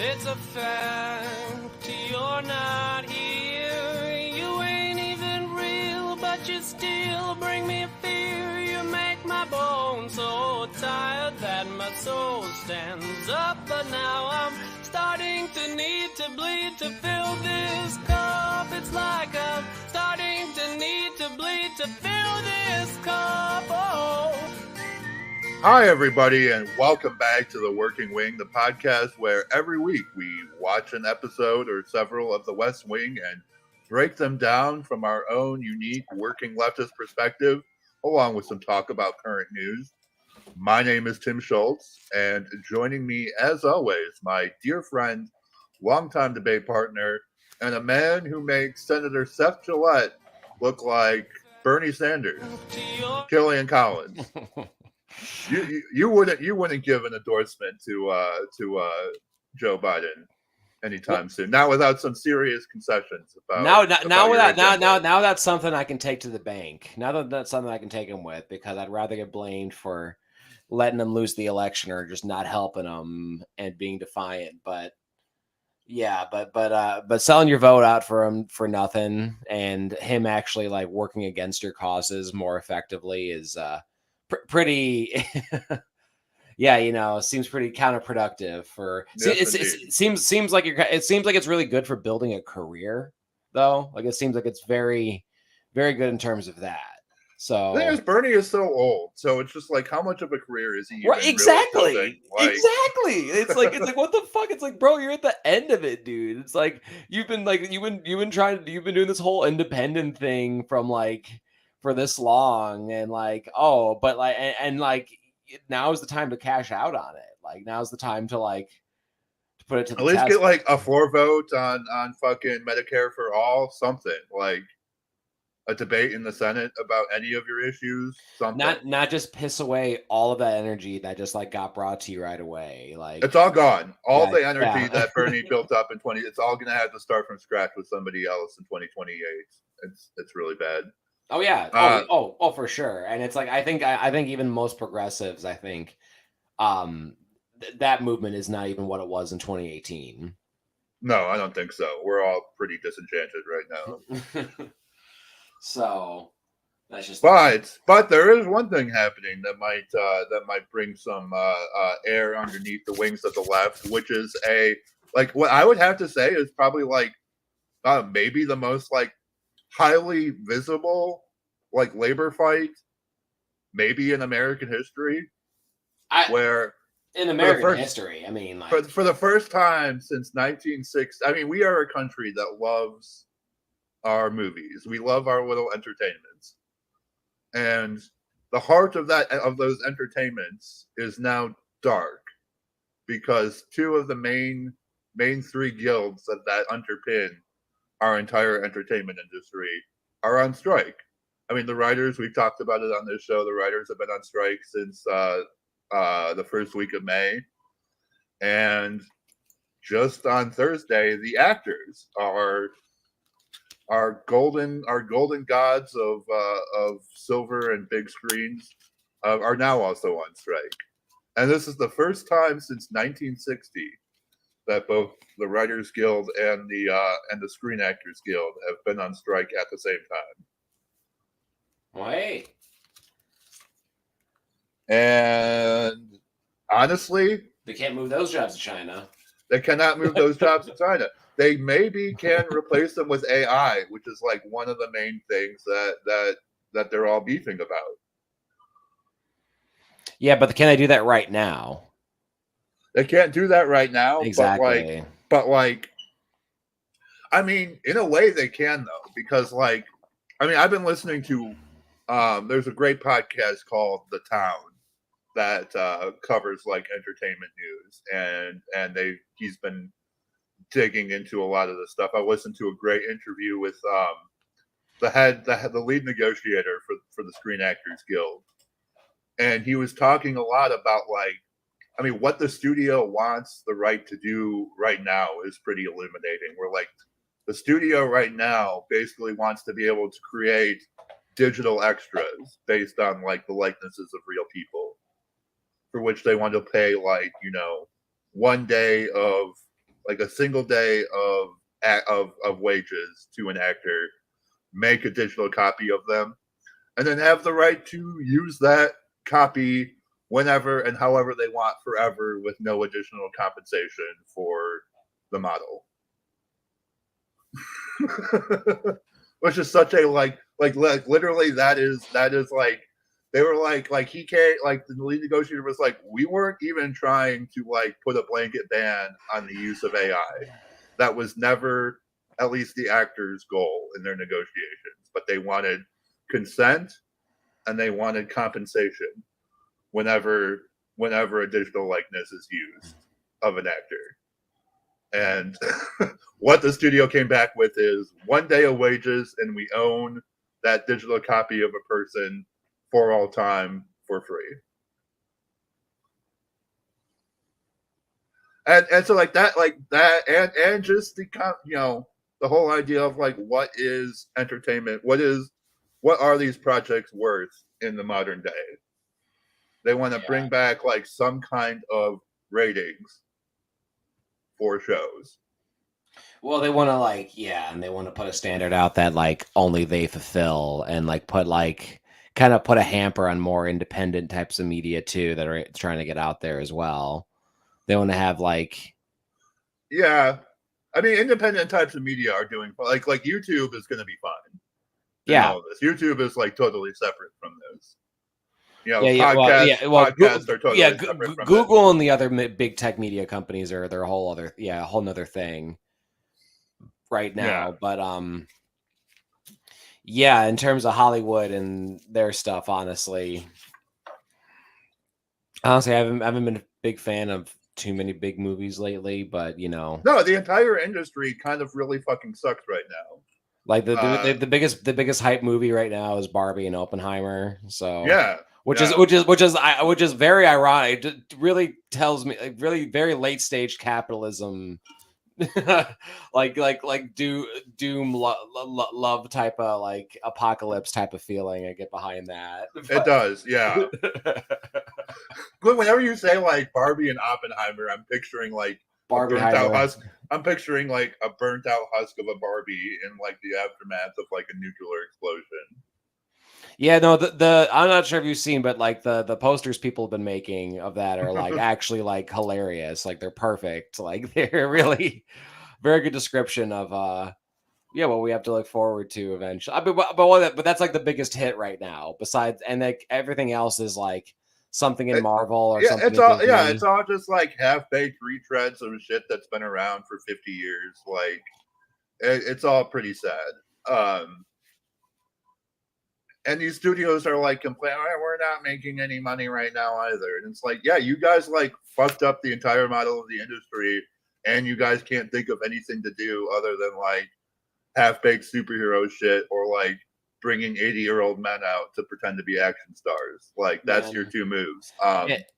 It's a fact, you're not here. You ain't even real, but you still bring me fear. You make my bones so tired that my soul stands up. But now I'm starting to need to bleed to fill this cup. It's like I'm starting to need to bleed to fill this cup. Oh. Hi, everybody, and welcome back to The Working Wing, the podcast where every week we watch an episode or several of The West Wing and break them down from our own unique working leftist perspective, along with some talk about current news. My name is Tim Schultz, and joining me, as always, my dear friend, longtime debate partner, and a man who makes Senator Seth Gillette look like Bernie Sanders, Killian Collins. You wouldn't give an endorsement to Joe Biden anytime soon. Not without some serious concessions about now that's something I can take to the bank. Now that's something I can take him with, because I'd rather get blamed for letting him lose the election or just not helping him and being defiant. But yeah, but selling your vote out for him for nothing and him actually like working against your causes more effectively is pretty seems pretty counterproductive for it seems like it's really good for building a career, though. Like, it seems like it's very, very good in terms of that. So the thing is, Bernie is so old, so it's just like, how much of a carear is he? Right, exactly. It's like what the fuck? It's like, bro, you're at the end of it, dude. It's like you've been doing this whole independent thing from like for this long, and like, oh, but like, and like, now is the time to cash out on it. Like, now's the time to like to put it to the test. At least get like a floor vote on fucking Medicare for all, something like a debate in the Senate about any of your issues. Something. Not just piss away all of that energy that just like got brought to you right away. Like, it's all gone. All the energy that Bernie built up in it's all gonna have to start from scratch with somebody else in 2028. It's really bad. Oh yeah. For sure. And it's like, I think even most progressives, I think that movement is not even what it was in 2018. No, I don't think so. We're all pretty disenchanted right now. So that's just. But there is one thing happening that might bring some air underneath the wings of the left, which is what I would have to say is probably like maybe the most like highly visible like labor fight maybe in American history. In American history, I mean, like, for the first time since 1960. I mean, we are a country that loves our movies. We love our little entertainments, and the heart of those entertainments is now dark because two of the main three guilds that underpin our entire entertainment industry are on strike. I mean, the writers, we've talked about it on this show, the writers have been on strike since the first week of May. And just on Thursday, the actors are golden gods of silver and big screens are now also on strike. And this is the first time since 1960 that both the Writers Guild and the Screen Actors Guild have been on strike at the same time. Wait. And honestly, they can't move those jobs to China. They cannot move those jobs to China. They maybe can replace them with AI, which is like one of the main things that they're all beefing about. Yeah, but can they do that right now? They can't do that right now. Exactly. But I mean, in a way they can though, because like, I mean, I've been listening to, there's a great podcast called The Town that covers like entertainment news, and he's been digging into a lot of this stuff. I listened to a great interview with the lead negotiator for the Screen Actors Guild, and he was talking a lot about like, I mean, what the studio wants the right to do right now is pretty illuminating. We're like, the studio right now basically wants to be able to create digital extras based on like the likenesses of real people, for which they want to pay like, 1 day of like a single day of wages to an actor, make a digital copy of them, and then have the right to use that copy whenever and however they want forever with no additional compensation for the model. Which is such a like literally that is like they were like he can't, like the lead negotiator was like, we weren't even trying to like put a blanket ban on the use of AI. That was never at least the actor's goal in their negotiations, but they wanted consent and they wanted compensation whenever a digital likeness is used of an actor. And what the studio came back with is 1 day of wages, and we own that digital copy of a person for all time for free. And so like that and just the the whole idea of like, what is entertainment? What are these projects worth in the modern day? They want to bring back like some kind of ratings for shows. Well, they want to and they want to put a standard out that like only they fulfill, and like put like kind of put a hamper on more independent types of media too that are trying to get out there as well. They want to have like, yeah, I mean, independent types of media are doing like YouTube is going to be fine. Yeah, YouTube is like totally separate from this. Podcasts are totally separate from Google and the other big tech media companies are their whole nother thing right now. Yeah. But in terms of Hollywood and their stuff, honestly, I haven't been a big fan of too many big movies lately. But no, the entire industry kind of really fucking sucks right now. Like the biggest hype movie right now is Barbie and Oppenheimer. So yeah. Which is very ironic. It really tells me like really very late stage capitalism, like doom love type of like apocalypse type of feeling. I get behind that. It does, yeah. But whenever you say like Barbie and Oppenheimer, I'm picturing like Barbie a burnt out husk. I'm picturing like a burnt out husk of a Barbie in like the aftermath of like a nuclear explosion. Yeah, no, the I'm not sure if you've seen, but like the posters people have been making of that are like actually like hilarious. Like they're perfect. Like they're really very good description of what we have to look forward to eventually. But that's like the biggest hit right now. Besides, and like everything else is like something in Marvel or something. It's all just like half-baked retreads of shit that's been around for 50 years. Like it's all pretty sad. And these studios are like complaining, we're not making any money right now either. And it's like, yeah, you guys like fucked up the entire model of the industry, and you guys can't think of anything to do other than like half-baked superhero shit or like bringing 80-year-old men out to pretend to be action stars. Like that's your two moves.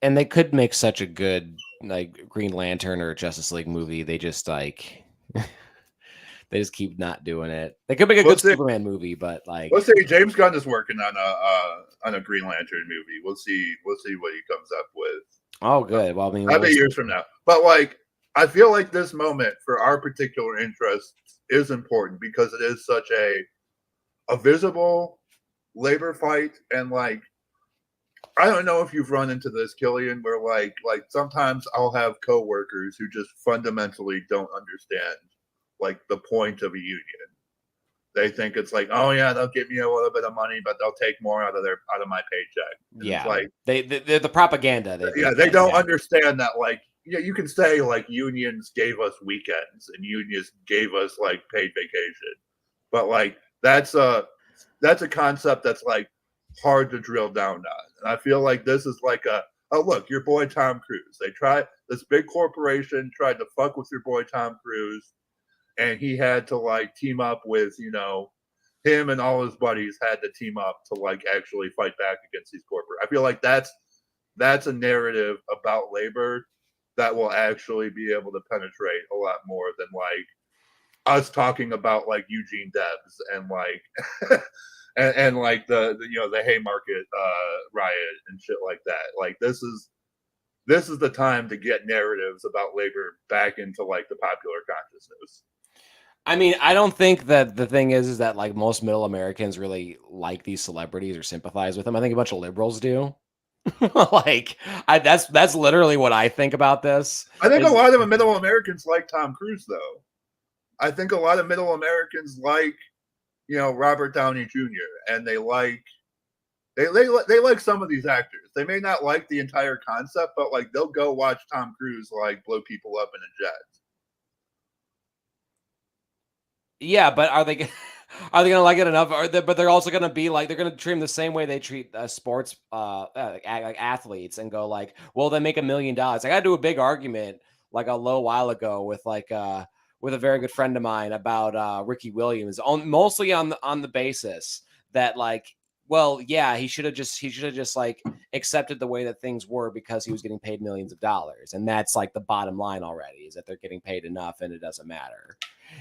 And they could make such a good like Green Lantern or Justice League movie. They just like they just keep not doing it. They could make a good Superman movie, but like let's say James Gunn is working on a Green Lantern movie. We'll see what he comes up with. Oh, good. Well, I mean, that'll be years from now. But like, I feel like this moment for our particular interests is important because it is such a visible labor fight, and like, I don't know if you've run into this, Killian, where like sometimes I'll have coworkers who just fundamentally don't understand like the point of a union. They think it's like, oh yeah, they'll give me a little bit of money, but they'll take more out of my paycheck. And yeah, it's like they're the propaganda. They don't understand that like, you can say like unions gave us weekends and unions gave us like paid vacation, but like that's a concept that's like hard to drill down on. And I feel like this is like look, your boy Tom Cruise. This big corporation tried to fuck with your boy Tom Cruise, and he had to like team up with, him and all his buddies had to team up to like actually fight back against these corporate. I feel like that's a narrative about labor that will actually be able to penetrate a lot more than like us talking about like Eugene Debs and like and like the Haymarket riot and shit like that. Like this is this is the time to get narratives about labor back into like the popular consciousness. I mean, I don't think that the thing is that like most middle Americans really like these celebrities or sympathize with them. I think a bunch of liberals do. That's literally what I think about this. I think a lot of middle Americans like Tom Cruise, though. I think a lot of middle Americans like, Robert Downey Jr. and they like some of these actors. They may not like the entire concept, but like they'll go watch Tom Cruise like blow people up in a jet. Yeah, but are they gonna like it enough? But they're also gonna be like they're gonna treat them the same way they treat sports like athletes and go like, well, they make $1 million. I got to do a big argument like a little while ago with with a very good friend of mine about Ricky Williams, mostly on the basis that like, well, yeah, he should have just like accepted the way that things were because he was getting paid millions of dollars, and that's like the bottom line already is that they're getting paid enough and it doesn't matter.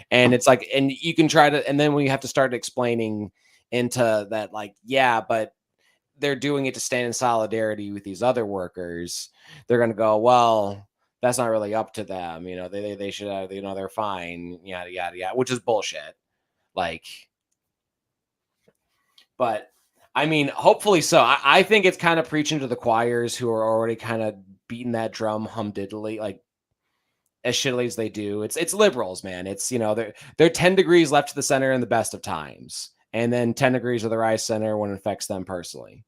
And it's like, and you can try to, and then when you have to start explaining into that, like, yeah, but they're doing it to stand in solidarity with these other workers, they're going to go, well, that's not really up to them. They should have, they're fine, yada, yada, yada, which is bullshit. Like, but I mean, hopefully so. I think it's kind of preaching to the choirs who are already kind of beating that drum humdiddly, like, as shittily as they do. It's liberals, man. It's, they're 10 degrees left to the center in the best of times, and then 10 degrees of the right center when it affects them personally.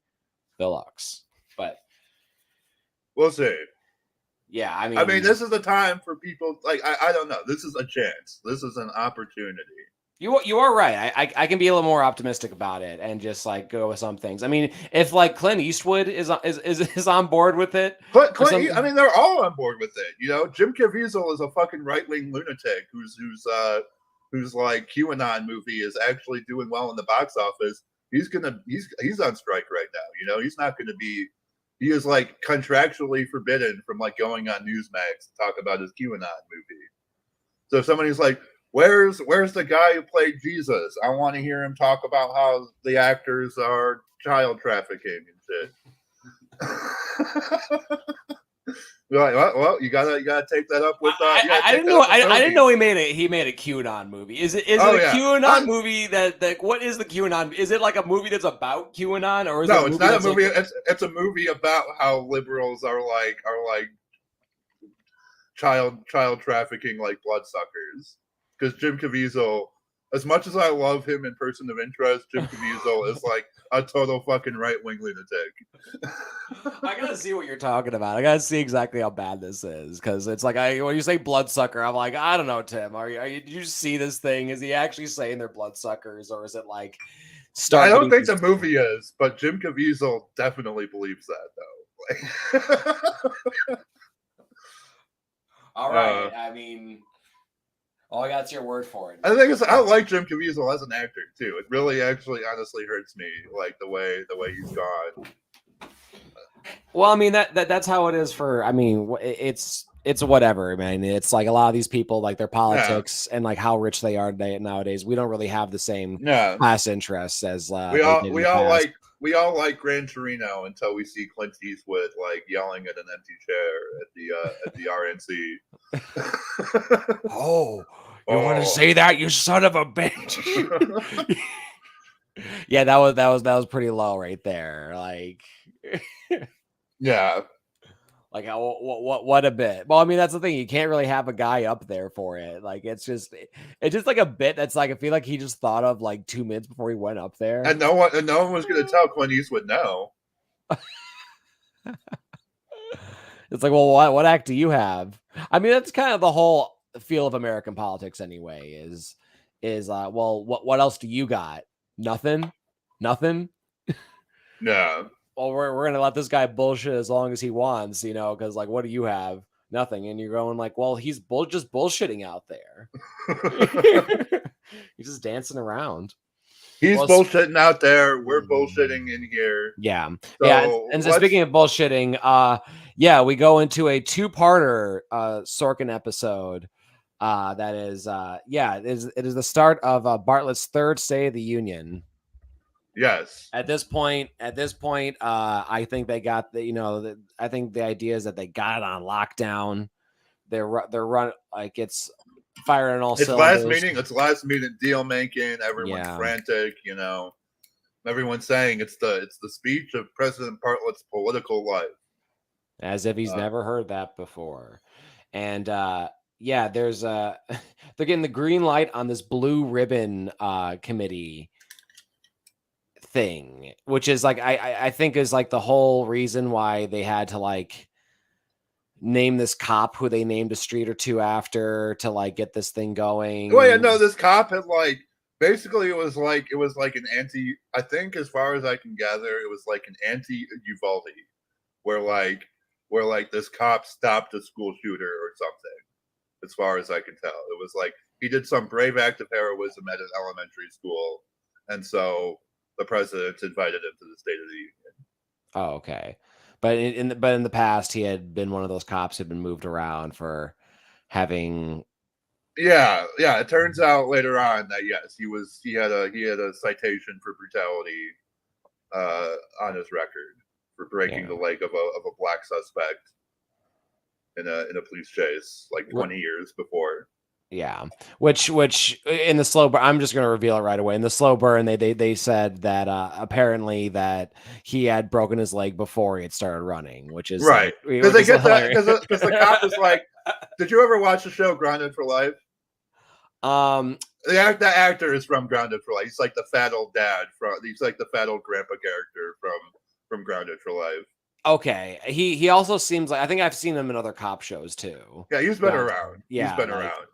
Deluxe. But we'll see. Yeah, I mean, this is the time for people like I don't know. This is a chance. This is an opportunity. You are right. I can be a little more optimistic about it and just like go with some things. I mean, if like Clint Eastwood is on board with it, I mean, they're all on board with it. Jim Caviezel is a fucking right-wing lunatic who's like QAnon movie is actually doing well in the box office. He's on strike right now. He's not going to be. He is like contractually forbidden from like going on Newsmax to talk about his QAnon movie. So if somebody's like, Where's the guy who played Jesus? I want to hear him talk about how the actors are child trafficking and shit. Well, you gotta take that up with. I didn't know he made a QAnon movie. Is it a QAnon movie that what is the QAnon? Is it like a movie that's about QAnon, or is no? It's not a movie. It's a movie about how liberals are like child trafficking like bloodsuckers. Because Jim Caviezel, as much as I love him in Person of Interest, Jim Caviezel is like a total fucking right-wing lunatic. I gotta see what you're talking about. I gotta see exactly how bad this is, because it's like when you say bloodsucker, I'm like, I don't know, Tim. Are you? Did you see this thing? Is he actually saying they're bloodsuckers, or is it like? I don't think the movie is, but Jim Caviezel definitely believes that, though. All right. I mean. Oh, I got your word for it. I think I like Jim Caviezel as an actor too. It really, actually, honestly hurts me, like the way he's gone. Well, I mean that's how it is for. I mean, it's whatever, man. It's like a lot of these people, like their politics and like how rich they are nowadays. We don't really have the same class interests as we all like Gran Torino until we see Clint Eastwood like yelling at an empty chair at the RNC. Oh, you want to say that, you son of a bitch? Yeah, that was pretty low right there. Like, yeah. Like what a bit. Well, I mean, that's the thing. You can't really have a guy up there for it. Like it's just like a bit that's like I feel like he just thought of like 2 minutes before he went up there. And no one was gonna tell Clint Eastwood no. It's like, well, what act do you have? I mean, that's kind of the whole feel of American politics anyway, is well, what else do you got? Nothing? Yeah. Well, we're gonna let this guy bullshit as long as he wants, because like, what do you have? Nothing. And you're going like, well, he's just bullshitting out there. He's just dancing around. He's bullshitting out there. We're bullshitting in here. Yeah. So yeah. And so speaking of bullshitting, we go into a 2-parter Sorkin episode. That is, it is the start of Bartlett's third State of the Union. Yes. At this point, I think they got I think the idea is that they got it on lockdown. They're run like it's firing on all It's cylinders. last minute deal making. Everyone's Yeah. frantic. Everyone's saying it's the speech of President Bartlett's political life. As if he's never heard that before. And yeah, there's they're getting the green light on this blue ribbon committee thing, which is like I think is like the whole reason why they had to like name this cop who they named a street or two after to like get this thing going. Well, yeah, no, this cop had like basically it was like an anti. I think as far as I can gather, it was like an anti-Uvalde, where this cop stopped a school shooter or something. As far as I can tell, it was like he did some brave act of heroism at an elementary school, and so the president invited him to the State of the Union. Oh, okay. But in the past, he had been one of those cops who'd been moved around for having. Yeah. It turns out later on that yes, he had a citation for brutality on his record for breaking the leg of a black suspect in a police chase like 20 years before. Yeah, which in the slow burn, I'm just going to reveal it right away. In the slow burn, they said that apparently that he had broken his leg before he had started running, which is right because they get that because the cop is like, did you ever watch the show Grounded for Life? The actor is from Grounded for Life. He's like the fat old dad he's like the fat old grandpa character from Grounded for Life. Okay, he also seems like I think I've seen him in other cop shows too. Yeah, he's been around. Yeah, he's been around.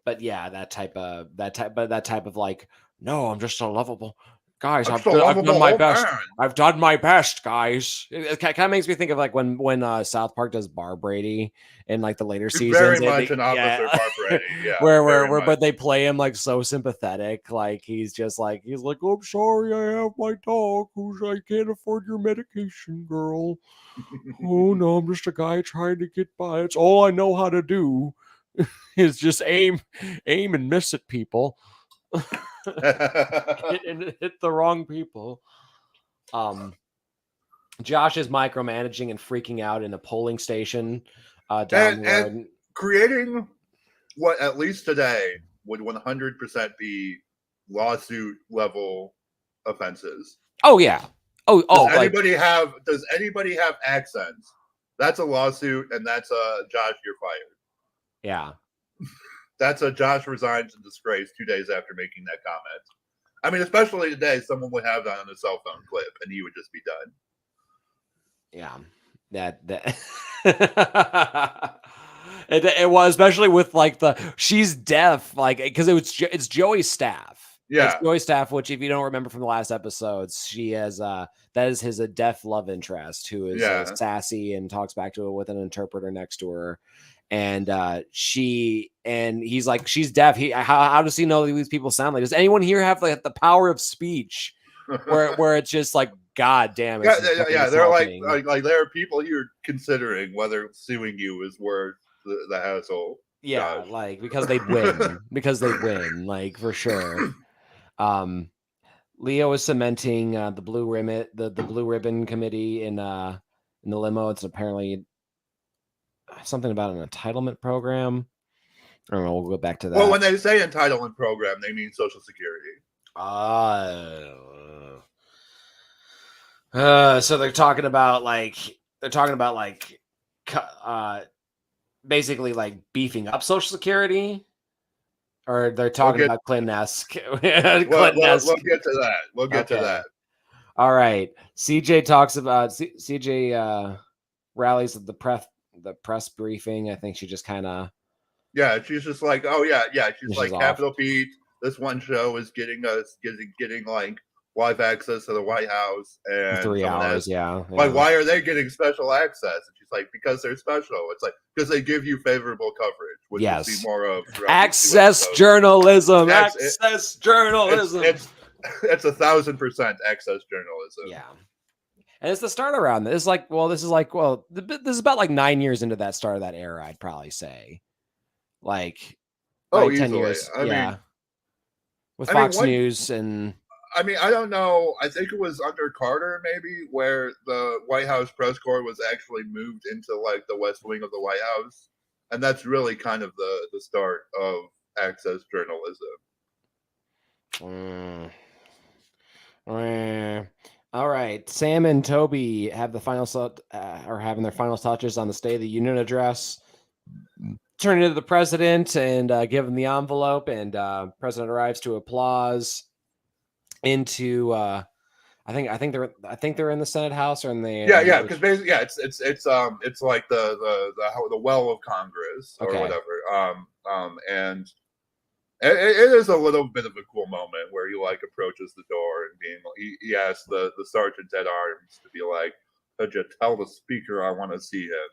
But yeah, that type of like, no, I'm just a lovable guys. I've done my best. Man. I've done my best, guys. It kind of makes me think of like when South Park does Bar Brady in like the later seasons. Very much an Officer Bar Brady. Yeah, where but they play him like so sympathetic. Like he's like, I'm sorry, I have my dog who's I can't afford your medication, girl. Oh no, I'm just a guy trying to get by. It's all I know how to do. Is just aim and miss at people. hit the wrong people. Josh is micromanaging and freaking out in a polling station down the road. And creating what at least today would 100% be lawsuit level offenses. Oh yeah. Oh. Does anybody have accents? That's a lawsuit, and that's a Josh, you're fired. Yeah. That's a Josh resigns in disgrace 2 days after making that comment. I mean, especially today, someone would have that on a cell phone clip and he would just be done. Yeah. That it was, especially with like she's deaf, like, because it's Joey's staff. Yeah. It's Joey's staff, which if you don't remember from the last episodes, she has that is his deaf love interest who is sassy and talks back to her with an interpreter next to her. And he's like, she's deaf. How does he know these people sound like? Does anyone here have like the power of speech where it's just like, God damn it. Yeah. They're like there are people you're considering whether suing you is worth the hassle. Yeah. Gosh. Like, because they'd win, like for sure. Leo is cementing the blue ribbon committee in the limo. It's apparently something about an entitlement program. I don't know. We'll go back to that. Well, when they say entitlement program, they mean Social Security. So they're talking about basically like beefing up Social Security, or they're talking about Clinton-esque. We'll get to that. All right. CJ talks about CJ rallies at the press briefing. I think she just kind of she's just like, oh yeah she's like off. Capitol Beat, this one show is getting like live access to the White House and 3 hours. Like, why are they getting special access? And she's like, because they're special. It's like because they give you favorable coverage, which we'll see more of. Access journalism. Access journalism. It's 1,000% access journalism. Yeah. And it's the start around this. This is about like 9 years into that start of that era, I'd probably say. Like, 10 years. I mean, with Fox News and I mean, I don't know. I think it was under Carter, maybe, where the White House press corps was actually moved into like the West Wing of the White House, and that's really kind of the start of access journalism. All right, Sam and Toby have the final are having their final touches on the State of the Union address. Turn it to the president and give him the envelope, and president arrives to applause into. I think they're in the Senate House or in the Yeah, because basically, yeah, it's like the well of Congress or Okay. whatever. And it is a little bit of a cool moment where he like approaches the door and he asks the sergeant at arms to be like, could you tell the speaker I want to see him?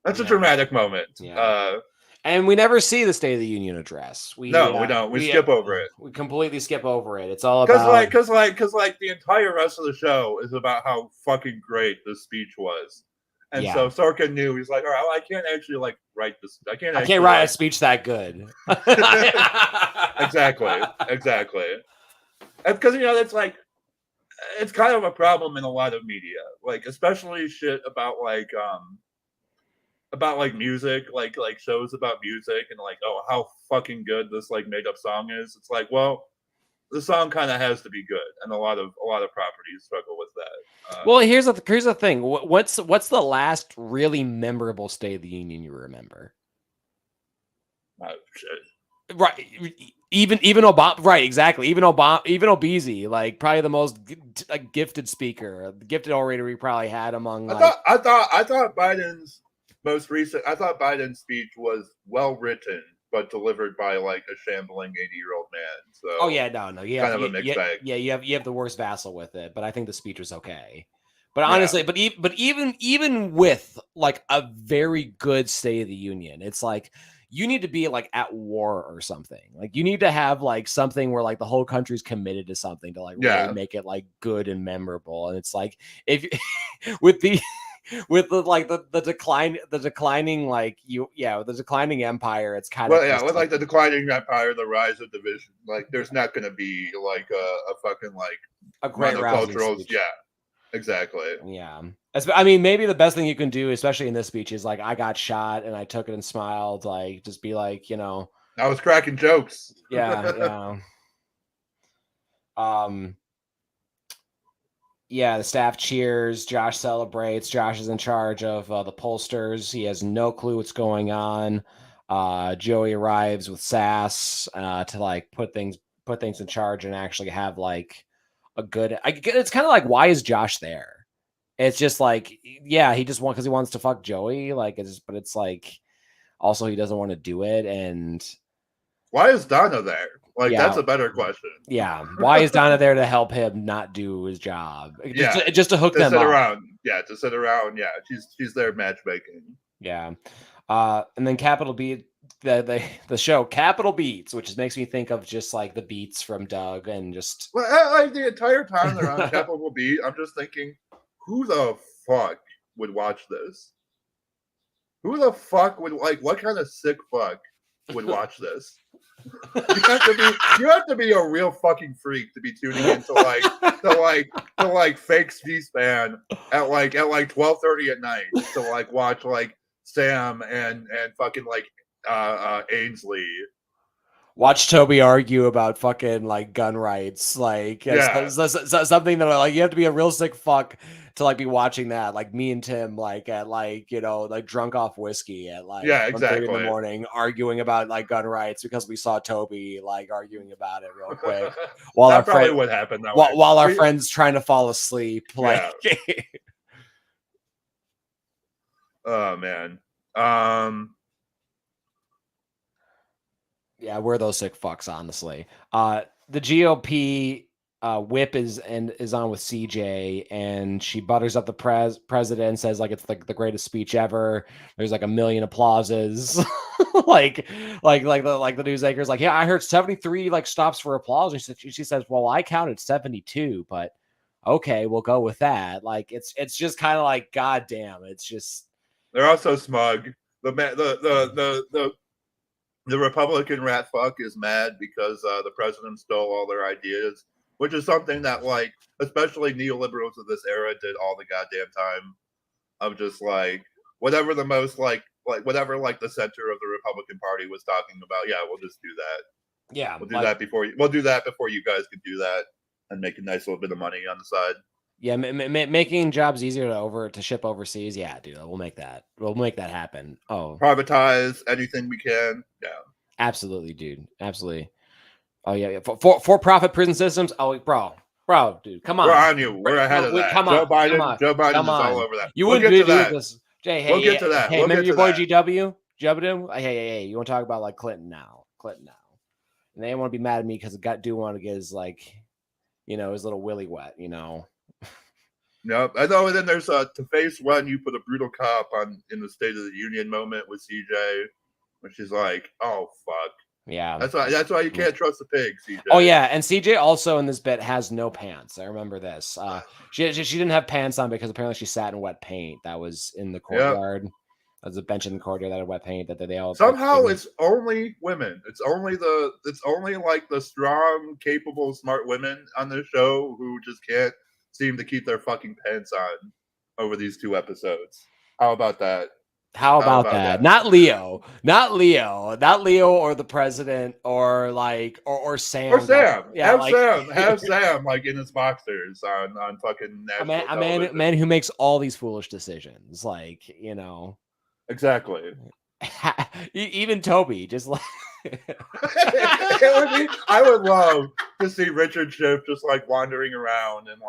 That's a dramatic moment. Yeah. And we never see the State of the Union address. We don't. We skip over it. We completely skip over it. It's all about because the entire rest of the show is about how fucking great this speech was. And so Sorkin knew, he's like, all right, well, I can't actually like write this. I can't write a speech that good. Exactly. Because it's like, it's kind of a problem in a lot of media, like especially shit about music, like shows about music and like, oh, how fucking good this like made up song is. It's like, well, the song kind of has to be good, and a lot of properties struggle with that. Well, here's the thing. What's the last really memorable State of the Union you remember? Shit. Right, even Obama. Right, exactly. Even Obeezy, like probably the most gifted speaker, gifted orator we probably had among. I thought Biden's most recent. I thought Biden's speech was well written, but delivered by like a shambling 80-year-old man. So kind of a mixed bag. Yeah, you have the worst vassal with it, but I think the speech was okay. But honestly, but even with like a very good State of the Union, it's like you need to be like at war or something. Like you need to have like something where like the whole country's committed to something to like really make it like good and memorable. And it's like if with the declining empire, it's kind of with like the declining empire, the rise of division, like there's not going to be like a fucking like a great monocultural, exactly. Yeah, I mean, maybe the best thing you can do, especially in this speech, is like, I got shot and I took it and smiled, like just be like, I was cracking jokes. Yeah. The staff cheers. Josh celebrates. Josh is in charge of the pollsters. He has no clue what's going on. Joey arrives with sass to like put things in charge and actually have like a good. It's kind of like, why is Josh there? It's just like, he just because he wants to fuck Joey. Like but it's like, also he doesn't want to do it. And why is Donna there? Like, that's a better question. Yeah. Why is Donna there to help him not do his job? Just to hook them up. To sit around. Yeah. She's there matchmaking. Yeah. And then Capital Beat, the show Capital Beats, which makes me think of just like the beats from Doug and just. Well, like the entire time they're on Capital Beat, I'm just thinking, who the fuck would watch this? Who the fuck would what kind of sick fuck would watch this? You have to be a real fucking freak to be tuning into fake C-SPAN at 12:30 at night to like watch like Sam and fucking like Ainsley. Watch Toby argue about fucking like gun rights, like something that like you have to be a real sick fuck to like be watching that. Like me and Tim, like at like like drunk off whiskey at like 1:30 in the morning, arguing about like gun rights because we saw Toby like arguing about it real quick while that probably would happen while our friends trying to fall asleep. Like, oh man. Yeah, we're those sick fucks, honestly. The GOP whip is on with CJ, and she butters up the president, says like it's like the greatest speech ever. There's like 1 million applauses. like the news anchor's like, yeah, I heard 73 like stops for applause. And she says, well, I counted 72, but okay, we'll go with that. Like it's just kind of like, goddamn, it's just they're also smug. the Republican rat fuck is mad because the president stole all their ideas, which is something that, like, especially neoliberals of this era did all the goddamn time. Of just like whatever the most whatever like the center of the Republican Party was talking about. Yeah, we'll just do that. Yeah, We'll do that before you guys can do that and make a nice little bit of money on the side. Yeah, making jobs easier to ship overseas. Yeah, dude, we'll make that happen. Oh, privatize anything we can. Yeah, absolutely, dude, absolutely. Oh yeah. For profit prison systems. Oh, bro, dude, come on. We're on you. We're ahead of that. Joe Biden is all over that. You wouldn't do this. Jay, hey, we'll get to that. Hey, remember your boy GW? Hey, you want to talk about like Clinton now? And they want to be mad at me because the dude want to get his his little willy wet, Yep, I know. And then there's to face one, you put a brutal cop on in the State of the Union moment with CJ, which is like, oh fuck. Yeah, that's why you can't trust the pig, CJ. Oh yeah, and CJ also in this bit has no pants. I remember this. She didn't have pants on because apparently she sat in wet paint that was in the courtyard. Yep. There was a bench in the courtyard that had wet paint that they all somehow it's only women. It's only like the strong, capable, smart women on the show who just can't seem to keep their fucking pants on over these 2 episodes. How about that? How about that? Not Leo or the president or Sam. Or Sam. Yeah, have Sam like in his boxers on fucking national a man who makes all these foolish decisions, Exactly. Even Toby, just like I would love to see Richard Schiff just like wandering around and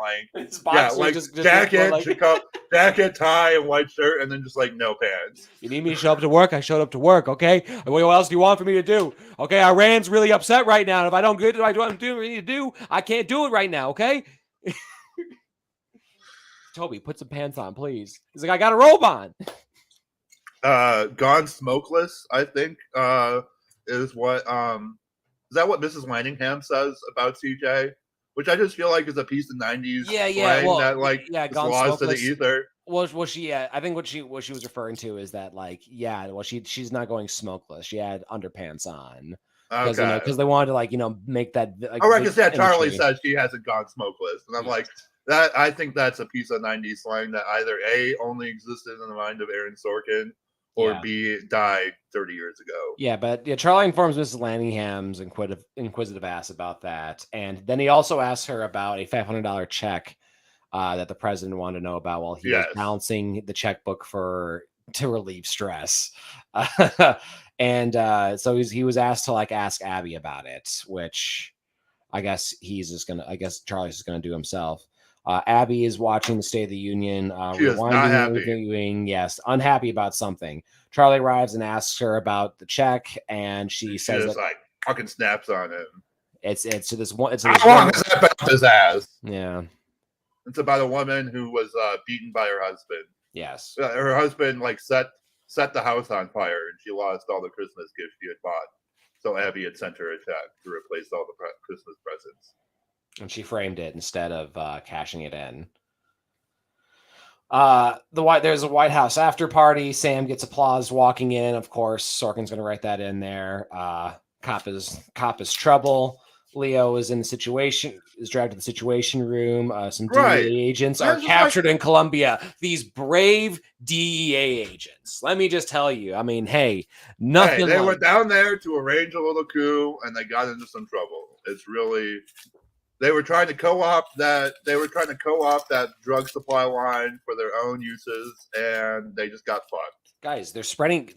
jacket, tie, and white shirt, and then just like no pants. You need me to show up to work? I showed up to work, okay? What else do you want for me to do? Okay, Iran's really upset right now. And if I don't get what I need to do, I can't do it right now, okay? Toby, put some pants on, please. He's like, I got a robe on. Gone smokeless, I think, is what is that what Mrs. Lanningham says about CJ? Which I just feel like is a piece of 90s slang that is lost to the ether. Well, she I think what she was referring to is that she's not going smokeless. She had underpants on. Because they wanted to make that. Charlie says she hasn't gone smokeless, and I'm like that. I think that's a piece of 90s slang that either A, only existed in the mind of Aaron Sorkin, or B, died 30 years ago. Yeah, but Charlie informs Mrs. Lanningham's inquisitive ass about that, and then he also asks her about a $500 check that the president wanted to know about while he was balancing the checkbook to relieve stress. And so he was asked to ask Abby about it, which I guess Charlie's just gonna do himself. Abby is watching the State of the Union, reviewing, unhappy about something. Charlie arrives and asks her about the check, and she says just like fucking snaps on him. It's how long has that been his ass? Yeah, it's about a woman who was beaten by her husband. Yes, her husband set the house on fire, and she lost all the Christmas gifts she had bought. So Abby had sent her a check to replace all the Christmas presents. And she framed it instead of cashing it in. There's a White House after party. Sam gets applause walking in. Of course, Sorkin's going to write that in there. Cop is trouble. Leo is dragged to the Situation Room. Some DEA agents are captured in Colombia. These brave DEA agents. Let me just tell you. I mean, hey, nothing. They went down there to arrange a little coup, and they got into some trouble. It's really. They were trying to co-opt that. Drug supply line for their own uses, and they just got fucked. Guys, they're spreading.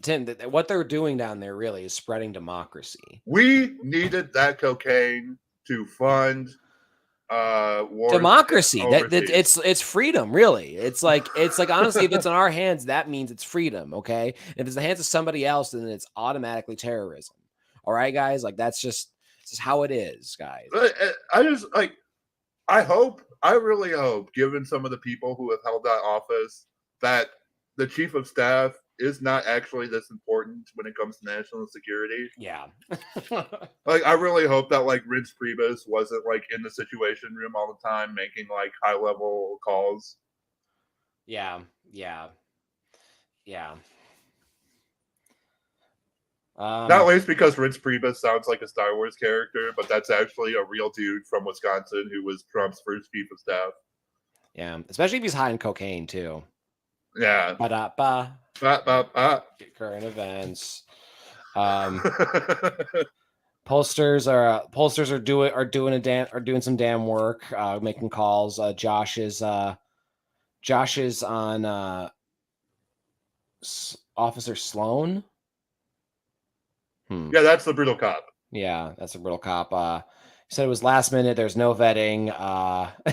What they're doing down there really is spreading democracy. We needed that cocaine to fund democracy. It's freedom, really. It's like honestly, if it's in our hands, that means it's freedom. Okay, if it's in the hands of somebody else, then it's automatically terrorism. All right, guys. This is how it is, guys. I really hope, given some of the people who have held that office, that the chief of staff is not actually this important when it comes to national security. Yeah. I really hope that Reince Priebus wasn't in the Situation Room all the time making high level calls. Yeah. Not least because Rich Priebus sounds like a Star Wars character, but that's actually a real dude from Wisconsin who was Trump's first chief of staff. Yeah, especially if he's high in cocaine too. Yeah. Ba-da-ba. Ba. Current events. Pollsters are doing some damn work, making calls. Josh is on Officer Sloan. Yeah, that's the brutal cop. Yeah, that's a brutal cop. He said it was last minute. There's no vetting.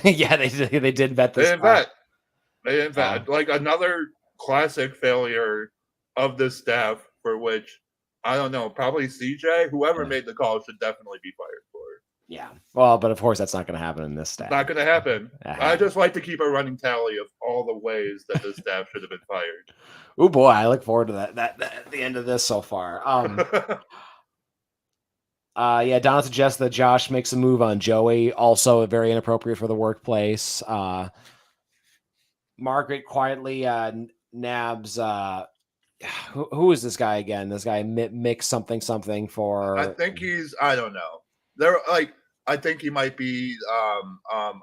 Yeah, they did vet this. They didn't vet. Like another classic failure of this staff, for which I don't know, probably CJ, whoever made the call, should definitely be fired for. Yeah. Well, but of course that's not going to happen in this staff. Not going to happen. I just like to keep a running tally of all the ways that this staff should have been fired. Oh boy, I look forward to that at the end of this so far. Yeah, Donna suggests that Josh makes a move on Joey, also very inappropriate for the workplace. Margaret quietly nabs who is this guy again? This guy Mick something for. I think I don't know. I think he might be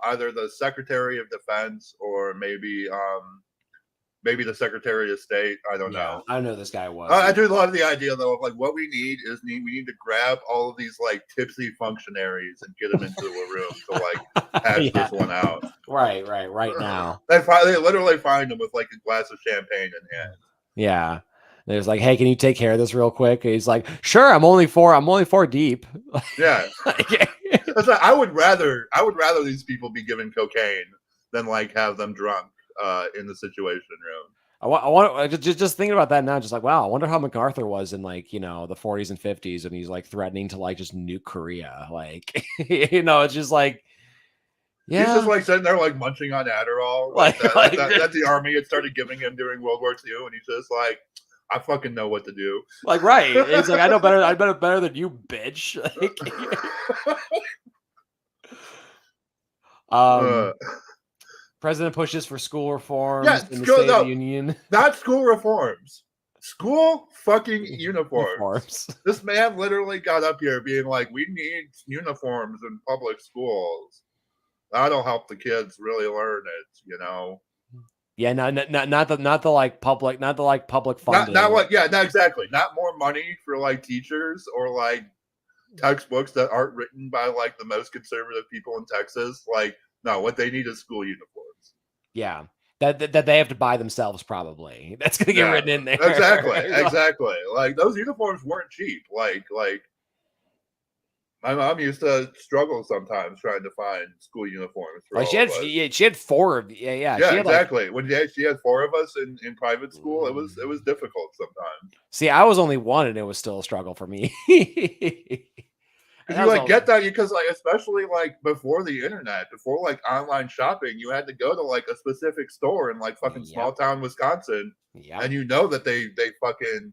either the Secretary of Defense or maybe the Secretary of State. I don't know. I know this guy was. I do love the idea though of like what we need to grab all of these like tipsy functionaries and get them into a room to like hash this one out. Right now. They literally find him with like a glass of champagne in hand. Yeah. There's like, hey, can you take care of this real quick? And he's like, sure, I'm only four deep. Yeah. I would rather these people be given cocaine than like have them drunk in the Situation Room. I want just thinking about that now, just like, wow, I wonder how MacArthur was in like, the 40s and 50s, and he's like threatening to like just nuke Korea. Like, it's just like, yeah. He's just like sitting there like munching on Adderall that the army had started giving him during World War II, and he's just like, I fucking know what to do. Like, right. It's like, I know better than you, bitch. President pushes for school reforms in the State of the Union. Not school reforms. School fucking uniforms. This man literally got up here being like, we need uniforms in public schools. That'll help the kids really learn it, Yeah, not the like public funding. Not exactly. Not more money for like teachers or like textbooks that aren't written by like the most conservative people in Texas. Like, no, what they need is school uniforms. Yeah, that they have to buy themselves probably. That's gonna get written in there. Exactly. Like those uniforms weren't cheap. Like my mom used to struggle sometimes trying to find school uniforms. She had four of exactly. When she had four of us in private school, it was difficult sometimes. See, I was only one, and it was still a struggle for me. You like get that because like especially like before the internet, before like online shopping, you had to go to like a specific store in like fucking small town Wisconsin, and that they fucking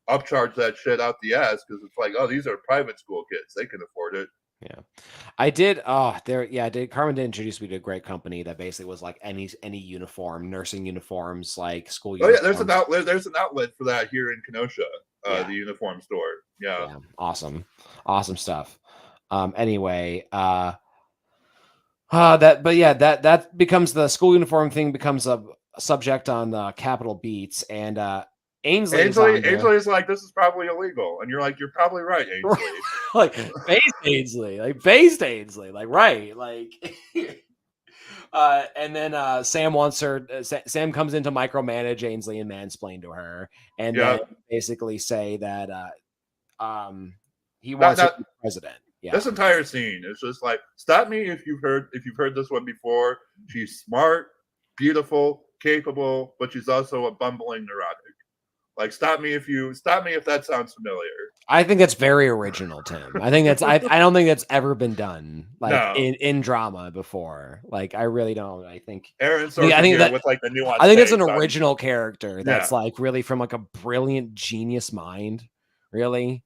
upcharge that shit out the ass because it's like, oh, these are private school kids, they can afford it. Yeah, I did. Carmen did introduce me to a great company that basically was like any uniform, nursing uniforms, like school uniforms. Oh yeah, there's an outlet for that here in Kenosha, the uniform store. Yeah, awesome stuff. Anyway, that becomes the school uniform thing becomes a subject on Capitol Beats, and Ainsley is like, this is probably illegal, and you're like, you're probably right, Ainsley. Like based Ainsley, like right, like. And then Sam wants her. Sam comes in to micromanage Ainsley and mansplain to her, and then basically say that he wants to be president. Yeah. This entire scene is just like, stop me if you've heard this one before. She's smart, beautiful, capable, but she's also a bumbling neurotic. Like, stop me if that sounds familiar. I think that's very original, Tim. I think I don't think that's ever been done in drama before. Like, I really don't. I think Aaron Sorkin with like the nuance. I think it's an original character that's like really from like a brilliant genius mind, really.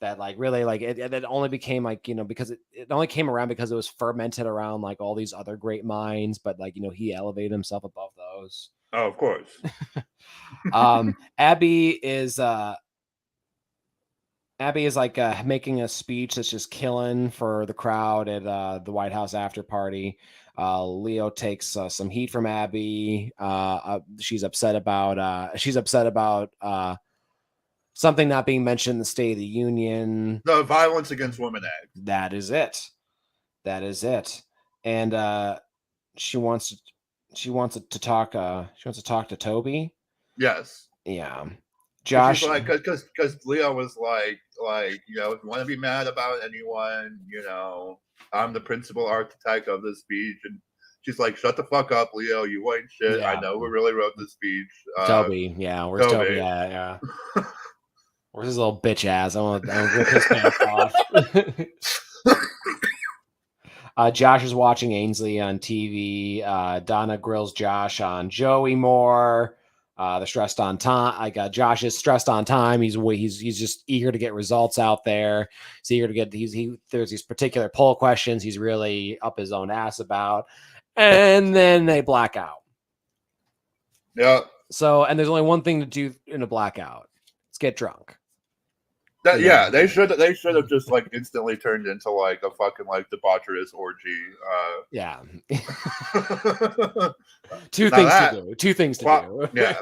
That like really like it only became like, because it only came around because it was fermented around like all these other great minds, but like, he elevated himself above those. Oh, of course. Abby is Abby is like making a speech that's just killing for the crowd at the White House after party. Leo takes some heat from Abby. She's upset about something not being mentioned in the State of the Union. The Violence Against Women Act. That is it. That is it. And she wants to talk. She wants to talk to Toby. Yes. Yeah. Josh, she's like, because Leo was like, if you want to be mad about anyone, I'm the principal architect of this speech, and she's like, shut the fuck up, Leo, you ain't shit. Yeah. I know who really wrote this speech. Toby, yeah, where's Toby? Yeah. Where's his little bitch ass? I want to rip his pants off. Josh is watching Ainsley on TV. Donna grills Josh on Joey more. They're stressed on time. Josh is stressed on time. He's just eager to get results out there. He's eager to get there's these particular poll questions he's really up his own ass about, and then they black out. Yeah. So, and there's only one thing to do in a blackout. Let's get drunk. Yeah, they should have just like instantly turned into like a fucking like debaucherous orgy. Yeah. Two things to do. Yeah.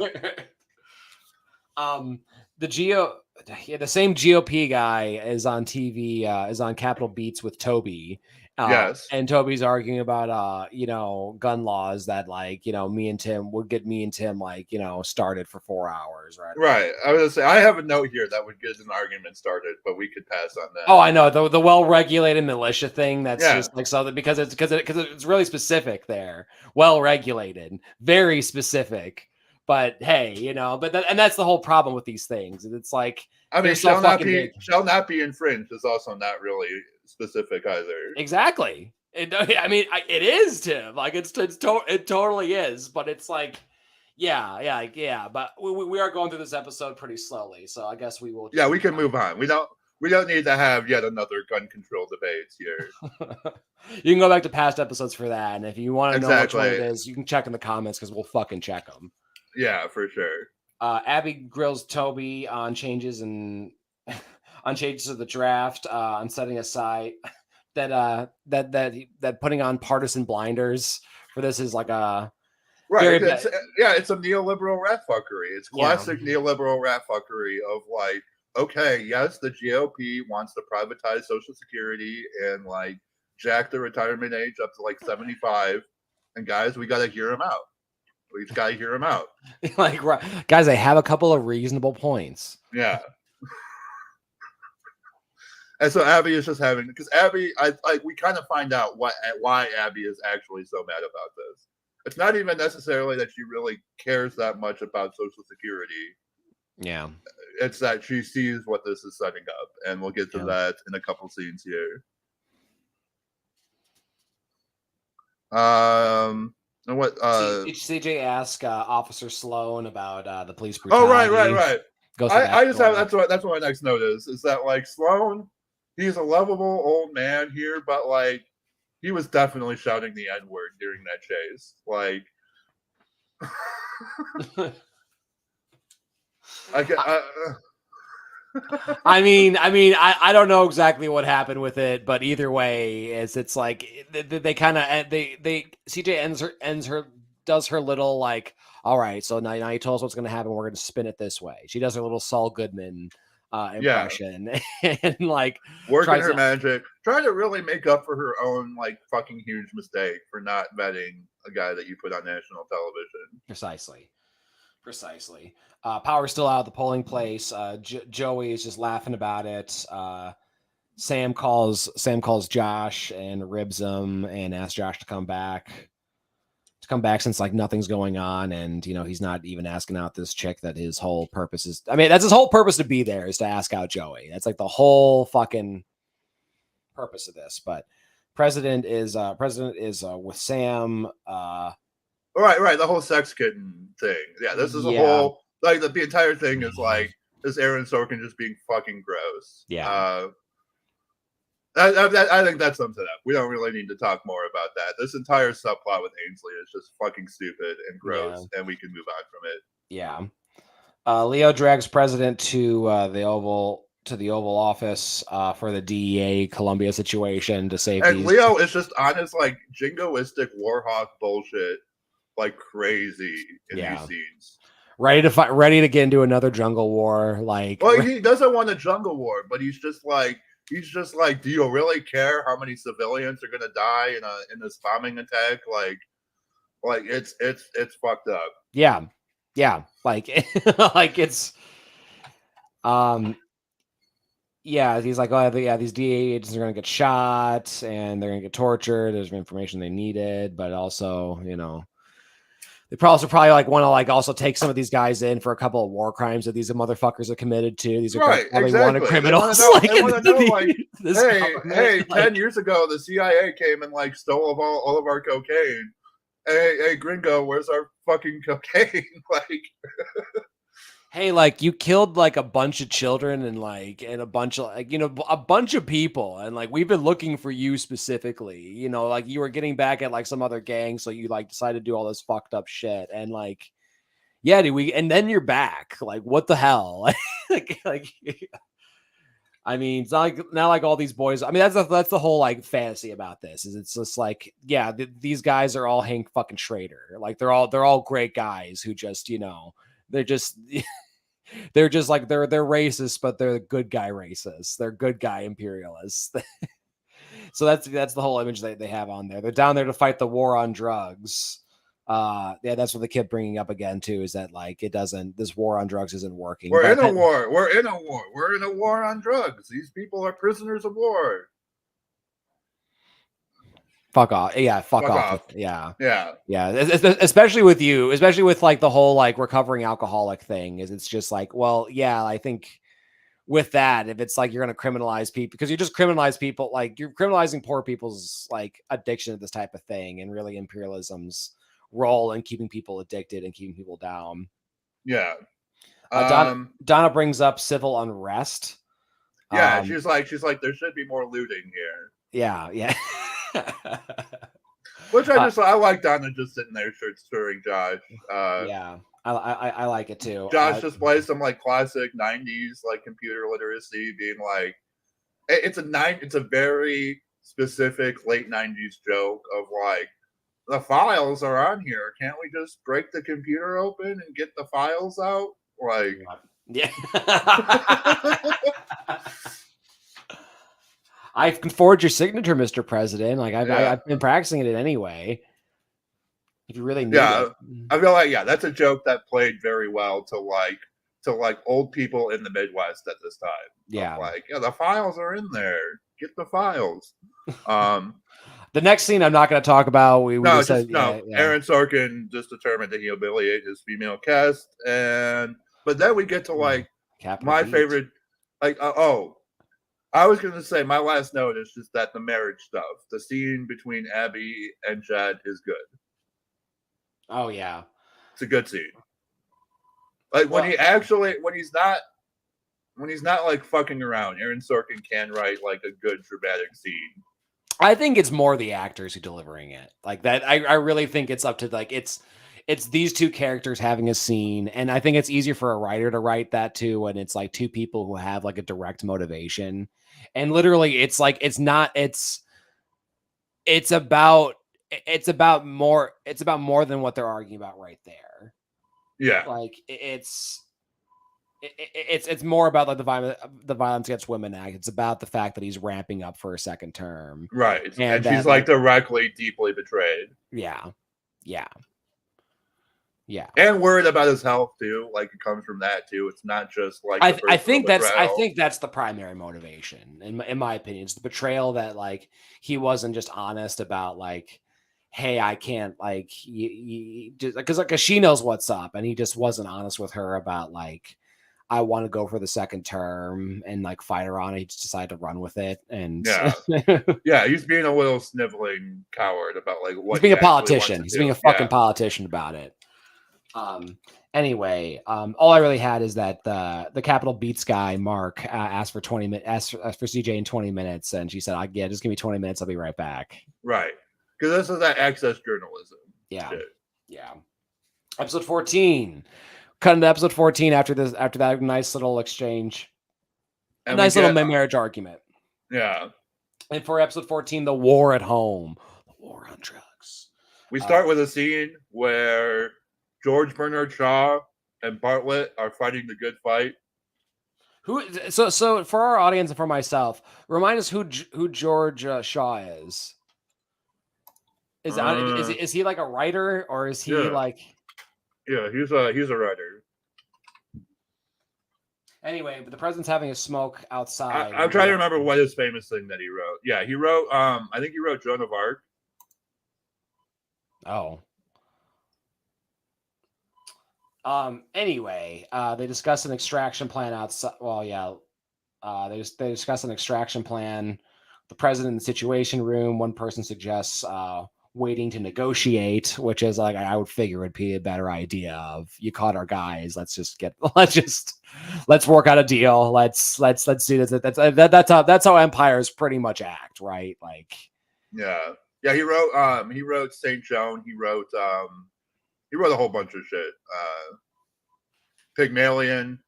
The same GOP guy is on TV, is on Capitol Beats with Toby. Yes. And Toby's arguing about gun laws that me and Tim started for 4 hours, right? Right. I was gonna say I have a note here that would get an argument started, but we could pass on that. Oh, I know the well-regulated militia thing. That's just like so that because it's really specific there. Well-regulated, very specific. But hey, and that's the whole problem with these things. It's like shall not be infringed is also not really specific either. Exactly. It is, Tim. Like it totally is. But it's like, yeah. But we are going through this episode pretty slowly, so I guess we will. Yeah, we can move on. We don't need to have yet another gun control debates here. You can go back to past episodes for that, and if you want to know which one it is, you can check in the comments because we'll fucking check them. Yeah, for sure. Abby grills Toby on changes of the draft, on setting aside that putting on partisan blinders for this is like a right. It's a neoliberal rat fuckery. It's classic neoliberal rat fuckery of like, okay, yes, the GOP wants to privatize Social Security and like jack the retirement age up to like 75, and guys, we got to hear them out. We just got to hear them out. Like, guys, I have a couple of reasonable points. Yeah. And so Abby is just because Abby, we kind of find out why Abby is actually so mad about this. It's not even necessarily that she really cares that much about Social Security. Yeah. It's that she sees what this is setting up, and we'll get to that in a couple scenes here. And what CJ asked Officer Sloan about the police brutality. Oh, right. That's what my next note is that like Sloan, he's a lovable old man here, but like he was definitely shouting the N-word during that chase. Like I don't know exactly what happened with it, but either way, it's like they kind of CJ does her little like, all right, so now you told us what's going to happen. We're going to spin it this way. She does her little Saul Goodman impression and like working her magic, trying to really make up for her own like fucking huge mistake for not vetting a guy that you put on national television. Precisely. Power's still out of the polling place. Joey is just laughing about it. Sam calls Josh and ribs him and asks Josh to come back since like nothing's going on, and he's not even asking out this chick that his whole purpose is. That's his whole purpose to be there, is to ask out Joey. That's like the whole fucking purpose of this. But President is with Sam. Right. The whole sex kitten thing. Yeah, this is a whole like the entire thing is like this Aaron Sorkin just being fucking gross. Yeah. I think that sums it up. We don't really need to talk more about that. This entire subplot with Ainsley is just fucking stupid and gross, and we can move on from it. Yeah. Leo drags President to the Oval to the Oval Office for the DEA Columbia situation to save And these. Leo is just on his like jingoistic Warhawk bullshit, like crazy in these scenes. Ready to get into another jungle war. Like, well, he doesn't want a jungle war, but he's just like, do you really care how many civilians are gonna die in this bombing attack? Like it's fucked up. Yeah. Like, like it's, yeah, he's like, oh yeah, these DEA agents are gonna get shot and they're gonna get tortured. There's information they needed, but also, they probably like want to like also take some of these guys in for a couple of war crimes that these motherfuckers have committed to. These are exactly. wanted criminals. They want to know, like, hey, 10 years ago, the CIA came and like stole all of our cocaine. Hey, gringo, where's our fucking cocaine? Like, hey, like you killed like a bunch of children and a bunch of a bunch of people, and like we've been looking for you specifically. Like you were getting back at like some other gang, so you like decided to do all this fucked up shit, and like, yeah, dude, and then you're back. Like, what the hell? like I mean, it's not like all these boys. I mean, that's the whole like fantasy about this. Is it's just like, yeah, these guys are all Hank fucking Schrader. Like they're all great guys who just they're just they're just like they're racist, but they're good guy racists. They're good guy imperialists. So that's the whole image they have on there. They're down there to fight the war on drugs. Yeah, that's what the kid bringing up again too, is that like this war on drugs isn't working. We're in a war. We're in a war on drugs. These people are prisoners of war. Fuck off. Yeah, fuck off. Yeah. Especially with you, especially with like the whole like recovering alcoholic thing, is it's just like, well, yeah, I think with that, if it's like you're going to criminalize people, because you just criminalize people, like you're criminalizing poor people's like addiction to this type of thing, and really imperialism's role in keeping people addicted and keeping people down. Yeah. Donna brings up civil unrest. Yeah, she's like, there should be more looting here. Yeah. Which I like Donna just sitting there stirring Josh. Yeah, I like it too. Josh just plays some like classic 90s like computer literacy, being like, it's a very specific late 90s joke of like, the files are on here. Can't we just break the computer open and get the files out? Like, yeah. I can forge your signature, Mr. President. Like I've been practicing it anyway. If you really need it. I feel like that's a joke that played very well to old people in the Midwest at this time. Yeah, like, the files are in there. Get the files. The next scene I'm not going to talk about. Aaron Sorkin just determined to humiliate his female cast, but then we get to like my favorite, like I was going to say my last note is just that the marriage stuff, the scene between Abby and Jed is good. Oh yeah, it's a good scene. Like when he's not like fucking around, Aaron Sorkin can write like a good dramatic scene. I think it's more the actors who delivering it like that. I really think it's up to like it's these two characters having a scene, and I think it's easier for a writer to write that too when it's like two people who have like a direct motivation, and literally it's like it's about more than what they're arguing about right there. Yeah, like it's more about like the Violence Against Women Act. It's about the fact that he's ramping up for a second term, right? And she's like directly, deeply betrayed. Yeah. And worried about his health too. Like it comes from that too. It's not just like I think that's the primary motivation in my opinion. It's the betrayal that like he wasn't just honest about like, hey, I can't like because she knows what's up, and he just wasn't honest with her about like, I want to go for the second term and like fight her on it. He just decided to run with it. And he's being a little sniveling coward about like what he's being a politician. He's being a fucking politician about it. Anyway, all I really had is that the Capitol Beats guy, Mark, asked for 20 minutes, asked for CJ in 20 minutes. And she said, just give me 20 minutes. I'll be right back. Right. Because this is that access journalism. Yeah. Shit. Yeah. Episode 14. Cutting to episode 14 after that nice little exchange. A nice little marriage argument. Yeah. And for episode 14, the war at home. The war on drugs. We start with a scene where George Bernard Shaw and Bartlett are fighting the good fight. So for our audience and for myself, remind us who George Shaw is. Is he like a writer, or is he like? Yeah, he's a writer. Anyway, but the president's having a smoke outside. I'm trying to remember what his famous thing that he wrote. Yeah, he wrote. I think he wrote Joan of Arc. Oh. Anyway, they discuss an extraction plan outside. Well, yeah. They discuss an extraction plan. The president in the situation room. One person suggests waiting to negotiate, which is like I would figure would be a better idea. Of you caught our guys. Let's work out a deal. Let's do this. That's how empires pretty much act, right? Like. Yeah. He wrote Saint Joan. He wrote a whole bunch of shit. Pygmalion.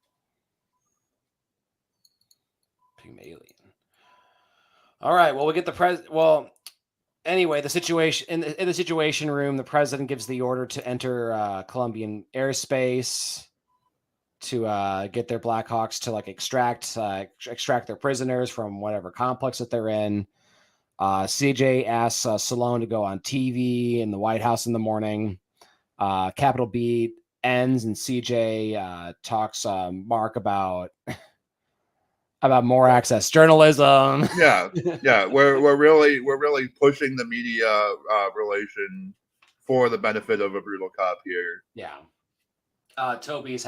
All right. Well, we get the anyway, the situation in the situation room, the president gives the order to enter Colombian airspace to get their Blackhawks to like extract their prisoners from whatever complex that they're in. CJ asks Stallone to go on TV in the White House in the morning. Capitol Beat ends, and CJ talks Mark about more access journalism. Yeah. We're really pushing the media relation for the benefit of a brutal cop here. Yeah. Toby's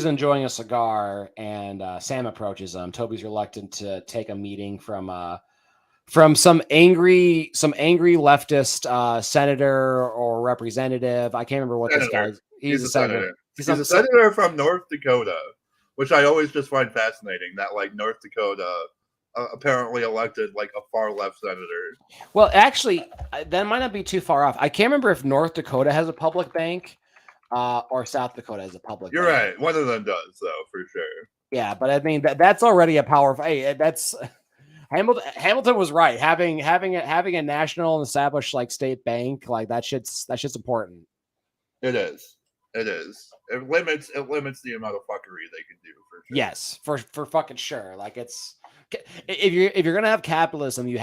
enjoying a cigar, and Sam approaches him. Toby's reluctant to take a meeting from some angry leftist senator or representative. I can't remember what this guy is. He's a senator. He's a senator from North Dakota, which I always just find fascinating that like North Dakota apparently elected like a far left senator. Well, actually, that might not be too far off. I can't remember if North Dakota has a public bank or South Dakota has a public bank. You're right. One of them does, though, for sure. Yeah, but I mean that's already a powerful. Hey, that's Hamilton was right. Having a national and established like state bank, like that shit's important. It is. It limits the amount of fuckery they can do for sure. Yes, for fucking sure. Like it's if you're gonna have capitalism, you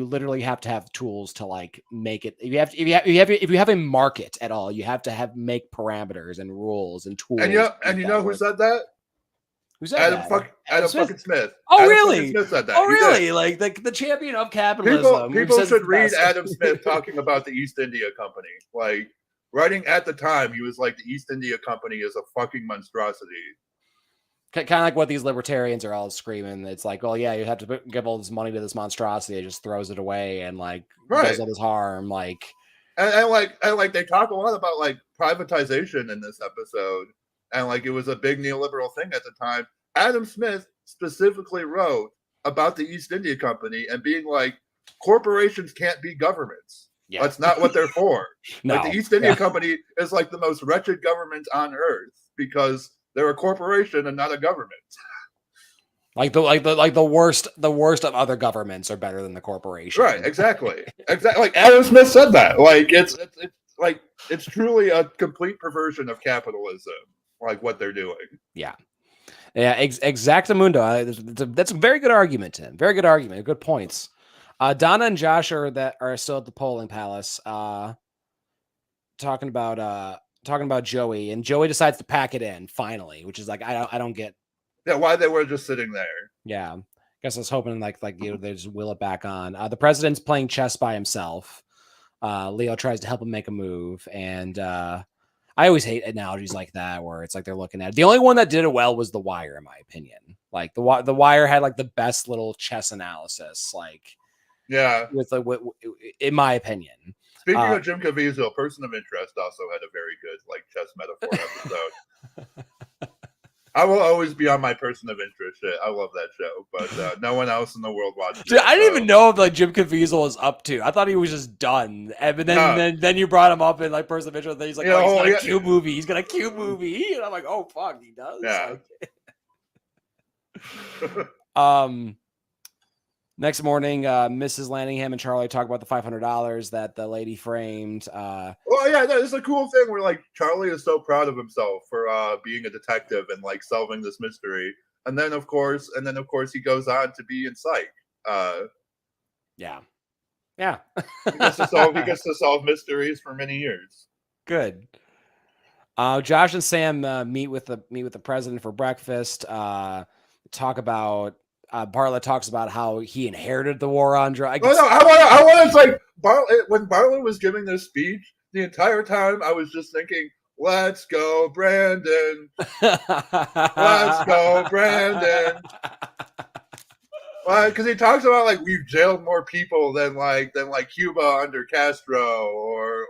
literally have to have tools to like make it. If you have a market at all, you have to make parameters and rules and tools. And you know who said that? Who said that? Adam fucking Smith. Oh, Adam really? Smith said that. Oh, really? Like the champion of capitalism. People should read Adam Smith talking about the East India Company. Like, writing at the time, he was like, the East India Company is a fucking monstrosity. Kind of like what these libertarians are all screaming. It's like, well, yeah, you have to give all this money to this monstrosity. It just throws it away and like does all this harm. Like, and they talk a lot about like privatization in this episode. And like it was a big neoliberal thing at the time. Adam Smith specifically wrote about the East India Company and being like, corporations can't be governments. Yeah. That's not what they're for. No. Like the East India Company is like the most wretched government on earth because they're a corporation and not a government. Like the worst of other governments are better than the corporation. Right? Exactly. Like Adam Smith said that. Like it's truly a complete perversion of capitalism. Like what they're doing. Yeah. Exactamundo. That's a very good argument, Tim. Very good argument. Good points. Donna and Josh are still at the polling palace, talking about Joey, and Joey decides to pack it in finally, which is like I don't get. Yeah, why they were just sitting there. Yeah, I guess I was hoping like they just will it back on. The president's playing chess by himself. Leo tries to help him make a move, and I always hate analogies like that where it's like they're looking at it. The only one that did it well was The Wire, in my opinion. Like the Wire had like the best little chess analysis, like in my opinion. Speaking of Jim Caviezel, Person of Interest also had a very good like chess metaphor episode. I will always be on my Person of Interest shit. I love that show, but no one else in the world watches. Dude, I didn't even know if like Jim Caviezel was up to. I thought he was just done, and then you brought him up in like Person of Interest. And he's like, he's got a Q movie. He's got a Q movie, and I'm like, oh fuck, he does. Yeah. Next morning, Mrs. Lanningham and Charlie talk about the $500 that the lady framed. Well, yeah, that is a cool thing where like Charlie is so proud of himself for being a detective and like solving this mystery, and then of course he goes on to be in Psych. Yeah. He gets to solve mysteries for many years. Good. Josh and Sam meet with the president for breakfast. Talk about Bartlett talks about how he inherited the war on drugs. Oh no, I want to like when Bartlett was giving this speech, the entire time I was just thinking, "Let's go, Brandon! Let's go, Brandon!" Because he talks about like we've jailed more people than Cuba under Castro or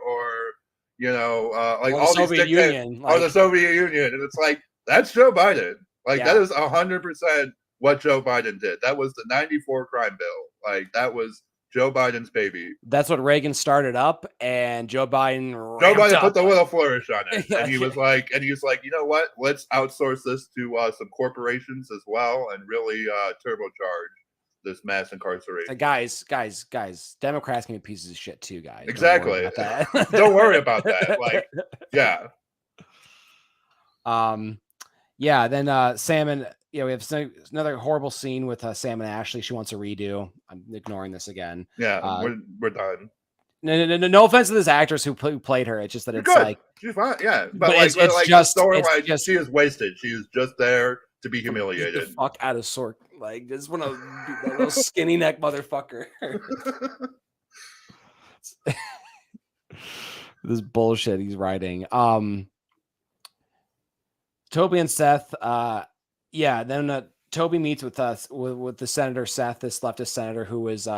like or all the these Soviet Union, or the Soviet Union, and it's like that's Joe Biden. Like that is 100% what Joe Biden did. That was the '94 crime bill. Like that was Joe Biden's baby. That's what Reagan started up, and Joe Biden put the little flourish on it, and he was like, you know what? Let's outsource this to some corporations as well, and really turbocharge this mass incarceration. Guys, Democrats can be pieces of shit too, guys. Exactly. Don't worry about that. Like, yeah. Yeah. Then Sam and we have another horrible scene with Sam and Ashley. She wants a redo. I'm ignoring this again. Yeah, we're done. No offense to this actress who played her. It's just that like she's fine. Yeah, but it's just she is wasted. She is just there to be humiliated. Get the fuck out of Sorkin. Like, just want to be that little skinny neck motherfucker. This bullshit he's writing. Toby and Seth. Then Toby meets with us with the Senator Seth, this leftist senator who is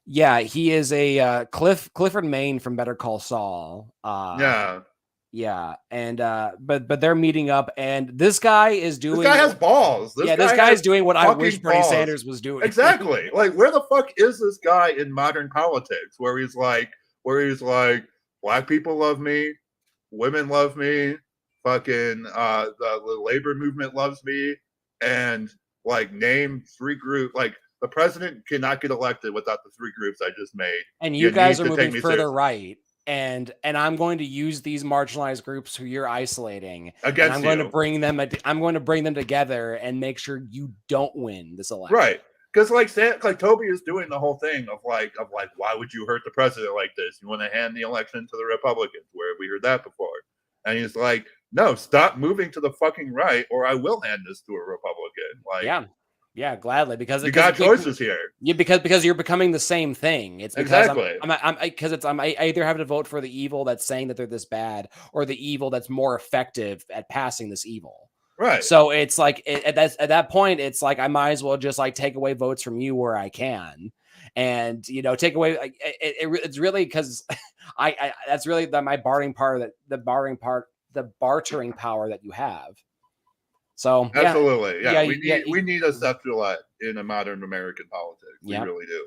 he is a Clifford Maine from Better Call Saul. Yeah, and but they're meeting up, and this guy is doing. This guy has balls. This guy's doing what I wish Bernie Sanders was doing. Exactly. Like, where the fuck is this guy in modern politics? Where he's like, black people love me, women love me, fucking the labor movement loves me, and like name 3 groups. Like the president cannot get elected without the 3 groups I just made. And you guys are moving further right. And I'm going to use these marginalized groups who you're isolating. Against I'm going to bring them. I'm going to bring them together and make sure you don't win this election. Right? Because like Toby is doing the whole thing of like why would you hurt the president like this? You want to hand the election to the Republicans? Where have we heard that before? And he's like, no, stop moving to the fucking right, or I will hand this to a Republican. Like, yeah, gladly, because you got choices here. Yeah, because you're becoming the same thing. It's because I either have to vote for the evil that's saying that they're this bad, or the evil that's more effective at passing this evil. Right. So it's like at that point, it's like I might as well just like take away votes from you where I can, and take away. It's really because I that's really my bartering power that you have. So absolutely, we need a Seth in a modern American politics. We really do.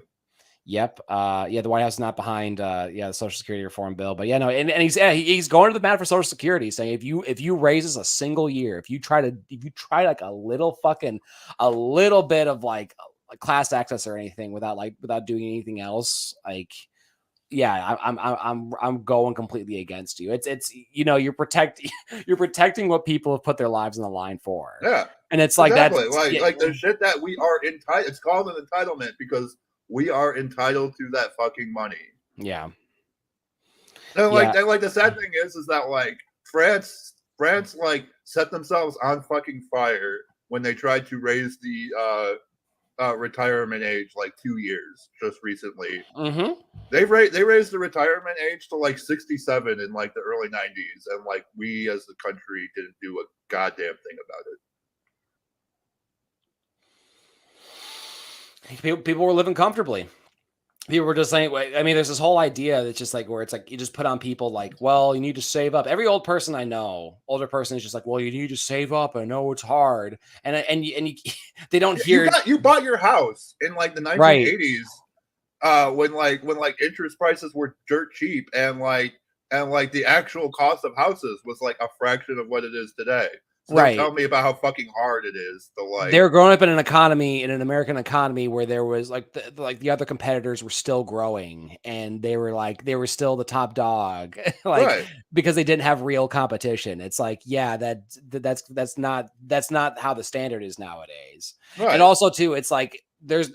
Yep. The White House is not behind the Social Security reform bill, but and he's going to the mat for Social Security, saying if you raise us a single year, if you try like a little bit of like class access or anything without doing anything else, like. Yeah, I'm going completely against you. It's you're protecting what people have put their lives on the line for. Yeah, and it's like exactly. Like the shit that we are entitled. It's called an entitlement because we are entitled to that fucking money. Yeah. And like the sad thing is that like France like set themselves on fucking fire when they tried to raise the retirement age like 2 years just recently. Mm-hmm. They raised the retirement age to like 67 in like the early 90s, and like we as the country didn't do a goddamn thing about it. People were living comfortably. People were just saying, I mean, there's this whole idea that's just like where it's like you just put on people like, well, you need to save up. Every older person I know is just like, well, you need to save up. I know it's hard, and you, they don't hear. You bought your house in like the 1980s, when interest prices were dirt cheap, and like the actual cost of houses was like a fraction of what it is today. So they'll Right. tell me about how fucking hard it is to like. They were growing up in an economy, in an American economy, where there was like the other competitors were still growing, and they were still the top dog, like Right. because they didn't have real competition. It's like, yeah, that's not how the standard is nowadays. Right. And also too, it's like there's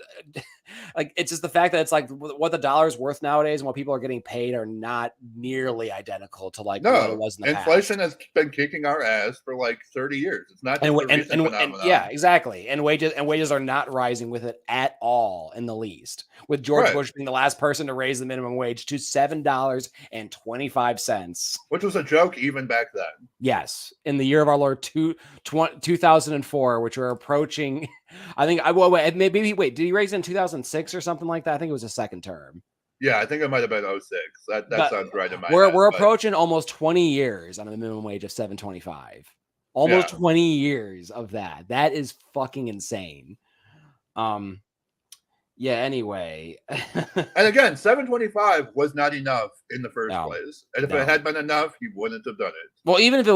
like it's just the fact that it's like what the dollar's worth nowadays and what people are getting paid are not nearly identical to like what it was in the inflation past. has been kicking our ass for like 30 years. It's not just And, a recent phenomenon. yeah, exactly. And wages are not rising with it at all in the least. With George Bush being the last person to raise the minimum wage to $7.25, which was a joke even back then. Yes, in the year of our Lord 2004, which we're approaching. I think wait, did he raise it in 2006 or something like that? I think it was a second term. Yeah, I think it might have been 06. That sounds right in my head. We're but approaching almost 20 years on a minimum wage of $7.25. Almost 20 years of that. That is fucking insane. Yeah, anyway. And again, $7.25 was not enough in the first place. And if it had been enough, he wouldn't have done it. Well, even if it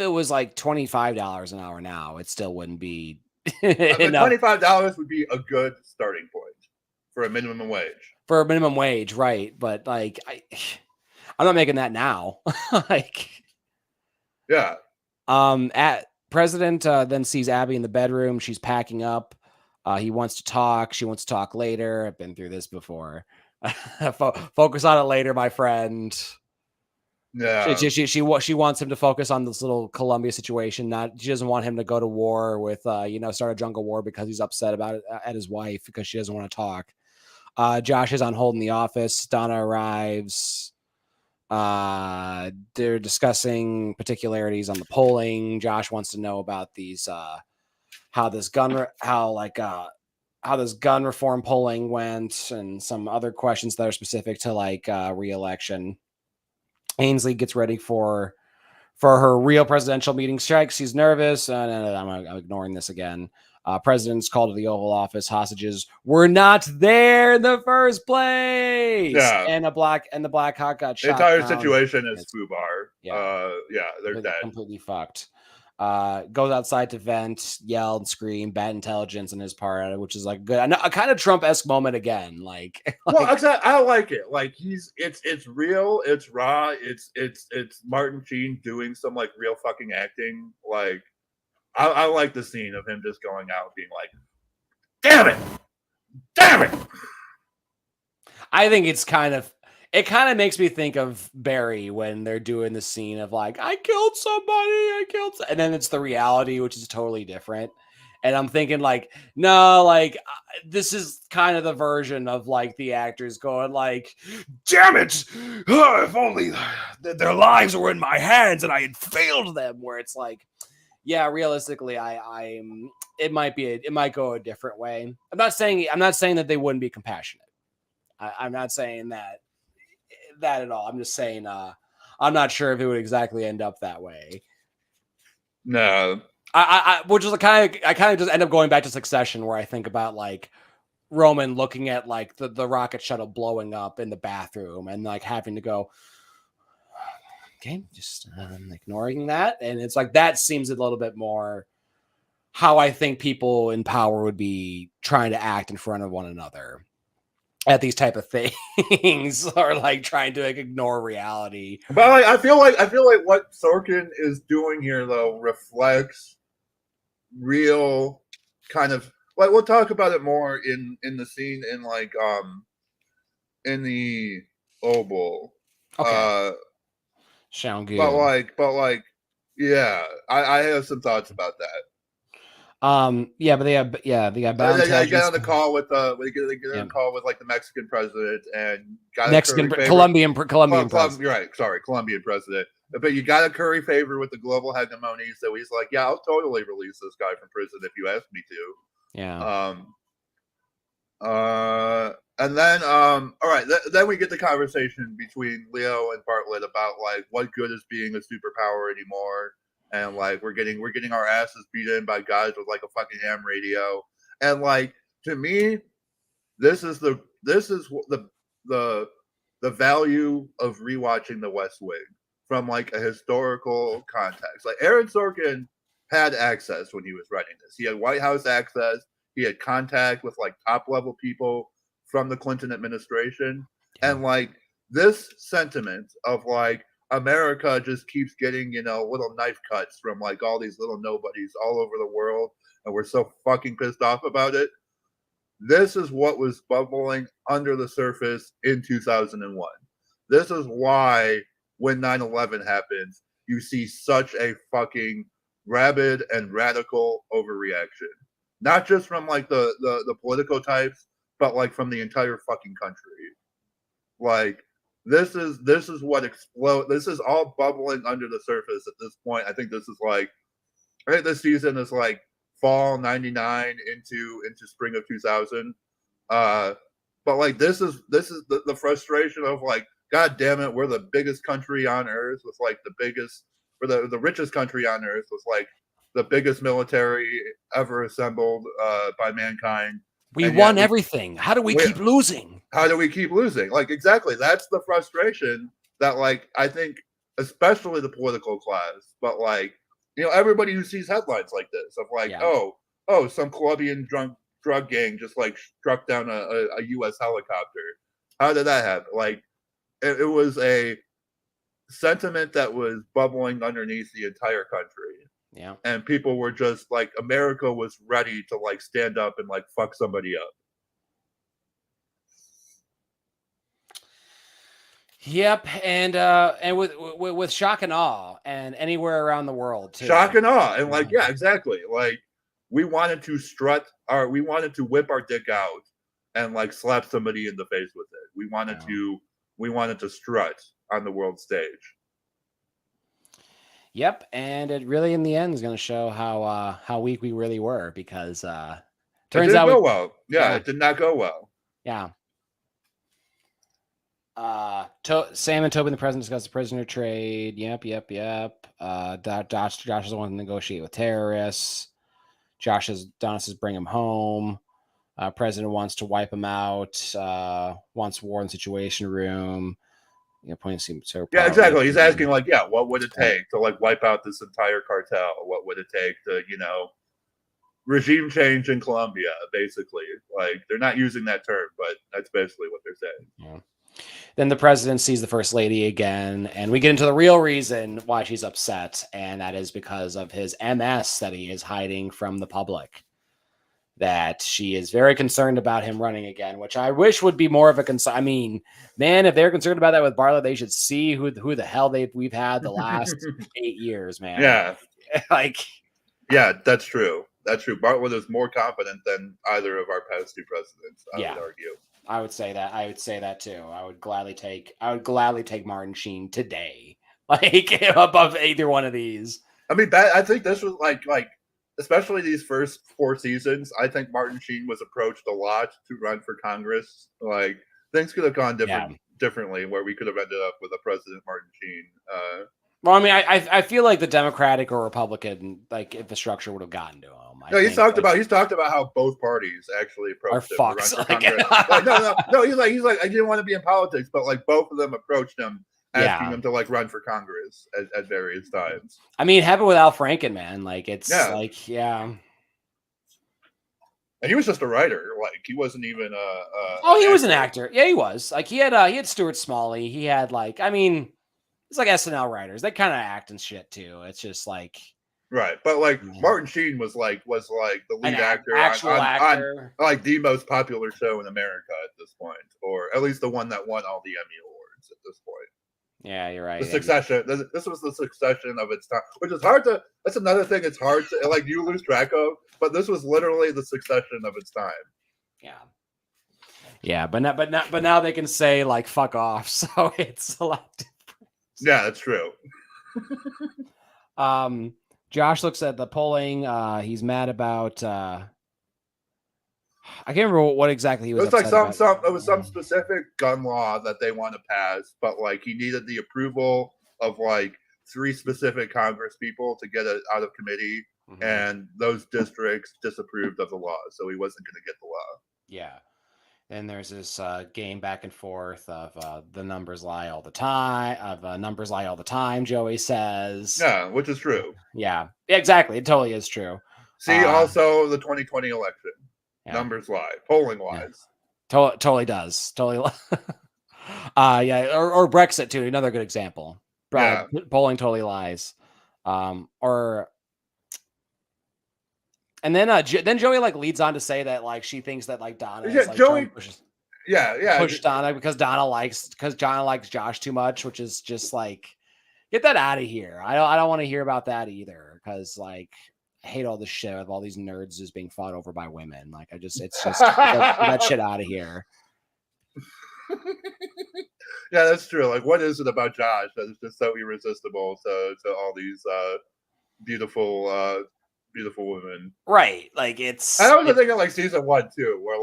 was like $25 an hour now, it still wouldn't be enough. $25 would be a good starting point for a minimum wage. For a minimum wage, right? But like, I'm not making that now. Like, yeah. President then sees Abby in the bedroom. She's packing up. He wants to talk. She wants to talk later. I've been through this before. Focus on it later, my friend. Yeah. She wants him to focus on this little Colombia situation. She doesn't want him to go to war with start a jungle war because he's upset about it at his wife because she doesn't want to talk. Josh is on hold in the office. Donna arrives. They're discussing particularities on the polling. Josh wants to know about these how this gun reform polling went and some other questions that are specific to like re-election. Ainsley gets ready for her real presidential meeting strikes. She's nervous. I'm ignoring this again. President's called to the Oval Office. Hostages were not there in the first place. Yeah. And the Black Hawk got shot. The entire situation is FUBAR. Yeah. They're dead. Completely fucked. Goes outside to vent, yell and scream, bad intelligence on his part, which is like good. A kind of Trump-esque moment again. Well, exactly. I like it. Like it's real, it's raw, it's Martin Sheen doing some like real fucking acting. Like I like the scene of him just going out being like, damn it. I think it kind of makes me think of Barry when they're doing the scene of like, I killed somebody, and then it's the reality, which is totally different. And I'm thinking like, no, like this is kind of the version of like the actors going like, damn it, if only their lives were in my hands and I had failed them. Where it's like, yeah, realistically, it might go a different way. I'm not saying that they wouldn't be compassionate. I'm not saying that at all. I'm just saying I'm not sure if it would exactly end up that way. No. I kind of just end up going back to Succession, where I think about like Roman looking at like the rocket shuttle blowing up in the bathroom and like having to go, okay, just ignoring that. And it's like, that seems a little bit more how I think people in power would be trying to act in front of one another at these type of things, or like trying to like ignore reality. But like, I feel like what Sorkin is doing here though reflects real kind of like, we'll talk about it more in the scene in like in the Oval. Okay. Sound good. But like yeah, I have some thoughts about that. Yeah, but they got bound. They get on the call with call with like the Mexican president and Colombian president. Colombian president. But you got to curry favor with the global hegemony. So he's like, yeah, I'll totally release this guy from prison if you ask me to. Yeah. And then all right, then we get the conversation between Leo and Bartlett about like what good is being a superpower anymore. And like we're getting our asses beat in by guys with like a fucking ham radio. And like, to me, this is the value of rewatching The West Wing from like a historical context. Like Aaron Sorkin had access when he was writing this. He had White House access. He had contact with like top level people from the Clinton administration. Yeah. And like this sentiment of like America just keeps getting, little knife cuts from like all these little nobodies all over the world. And we're so fucking pissed off about it. This is what was bubbling under the surface in 2001. This is why when 9/11 happens, you see such a fucking rabid and radical overreaction. Not just from like the political types, but like from the entire fucking country. Like this is what explode. This is all bubbling under the surface at this point. I think this is like, right, this season is like fall 99 into spring of 2000. But like this is the frustration of like, God damn it, we're the biggest country on earth with like we're the richest country on earth with like the biggest military ever assembled by mankind. We won everything. How do we keep losing? How do we keep losing? Like, exactly. That's the frustration that, like, I think, especially the political class, but like, everybody who sees headlines like this of like, some Colombian drug gang just like struck down a U.S. helicopter. How did that happen? Like, it was a sentiment that was bubbling underneath the entire country. Yeah. And people were just like, America was ready to like stand up and like fuck somebody up. Yep, and with shock and awe, and anywhere around the world too. Shock and awe, and like, yeah, exactly. Like, we wanted to whip our dick out and like slap somebody in the face with it. We wanted to strut on the world stage. Yep, and it really, in the end, is going to show how weak we really were, because turns out it didn't go well. Yeah, it did not go well. Yeah. Sam and Tobin, the president, discussed the prisoner trade. Yep. Josh is the one to negotiate with terrorists. Donis says bring him home. President wants to wipe him out. Wants war in the Situation Room. Pointing seems so. Yeah, exactly. He's asking like, what would it take to like wipe out this entire cartel? What would it take to, regime change in Colombia? Basically, like, they're not using that term, but that's basically what they're saying. Yeah. Then the president sees the first lady again, and we get into the real reason why she's upset, and that is because of his MS that he is hiding from the public. That she is very concerned about him running again, which I wish would be more of a concern. I mean, man, if they're concerned about that with Bartlett, they should see who the hell we've had the last 8 years, man. Yeah. Yeah, that's true. That's true. Bartlett is more competent than either of our past two presidents, I would argue. I would say that too. I would gladly take Martin Sheen today, like above either one of these. I mean, I think this was like especially these first 4 seasons. I think Martin Sheen was approached a lot to run for Congress. Like, things could have gone differently, where we could have ended up with a President Martin Sheen. Well, I mean, I feel like the Democratic or Republican like infrastructure would have gotten to him. He's talked about how both parties actually approached him to run for Congress. No. He's like, I didn't want to be in politics, but like both of them approached him, asking him to like run for Congress at various times. I mean, happened with Al Franken, man. Like, it's like, And he was just a writer. Like, he wasn't even he was an actor. Yeah, he was. Like, he had Stuart Smalley. He had like, I mean, it's like SNL writers. They kind of act and shit too. It's just like, right. But like Martin Sheen was like the lead actor on like the most popular show in America at this point, or at least the one that won all the Emmy awards at this point. Yeah, you're right. The Succession. This was the Succession of its time, which is hard to. That's another thing. It's hard to like you lose track of. But this was literally the Succession of its time. Yeah, but now they can say like fuck off. So it's a lot different. Yeah, that's true. Josh looks at the polling. He's mad about. I can't remember what exactly he was. It was like some specific gun law that they want to pass, but like he needed the approval of like 3 specific Congress people to get it out of committee, and those districts disapproved of the law, so he wasn't going to get the law. Yeah, And there's this game back and forth of the numbers lie all the time. Numbers lie all the time. Joey says, Yeah, which is true. Yeah, exactly. It totally is true. See, also the 2020 election. Yeah. Numbers lie. Polling lies. Totally does. Totally. Yeah, or Brexit too. Another good example. Yeah. Polling totally lies. Or and then then Joey like leads on to say that like she thinks that like Donna is like Joey. trying to push Donna because Donna likes Josh too much, which is just like, get that out of here. I don't want to hear about that either, because like I hate all this shit of all these nerds just being fought over by women. Like it's just get that shit out of here. Yeah, that's true. Like, what is it about Josh that is just so irresistible to all these beautiful women? Right. Like it's. I was thinking like season 1 too, where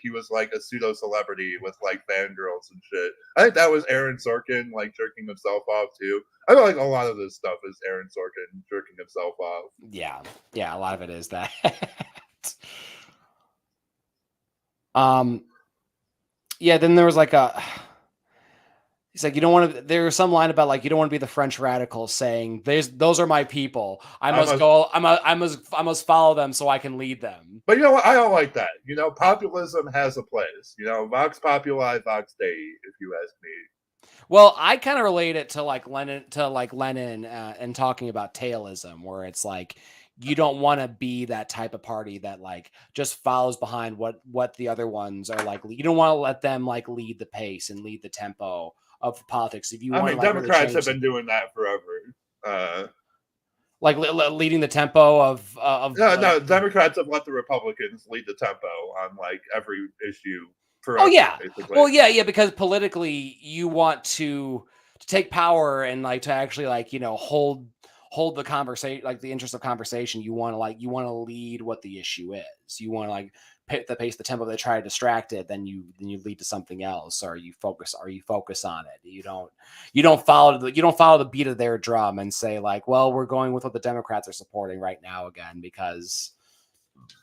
he was like a pseudo celebrity with like fangirls and shit. I think that was Aaron Sorkin like jerking himself off too. I feel like a lot of this stuff is Aaron Sorkin jerking himself off. Yeah, a lot of it is that. Yeah. Then there was like he's like, you don't want to. There was some line about like you don't want to be the French radicals saying those are my people. I must follow them so I can lead them. But you know what? I don't like that. You know, populism has a place. You know, Vox Populi, Vox Dei, if you ask me. Well, I kind of relate it to like Lenin and talking about tailism, where it's like you don't want to be that type of party that like just follows behind what the other ones are like. You don't want to let them like lead the pace and lead the tempo of politics. If you want, like, Democrats have been doing that forever. Like leading the tempo of no, Democrats have let the Republicans lead the tempo on like every issue. Forever, oh yeah, basically. Well yeah, because politically you want to take power and like to actually like hold the conversation, like the interest of conversation. You want to lead what the issue is. You want to like the pace, the tempo. They try to distract it, then you lead to something else, or you focus on it. You don't follow the beat of their drum and say like, well, we're going with what the Democrats are supporting right now again because.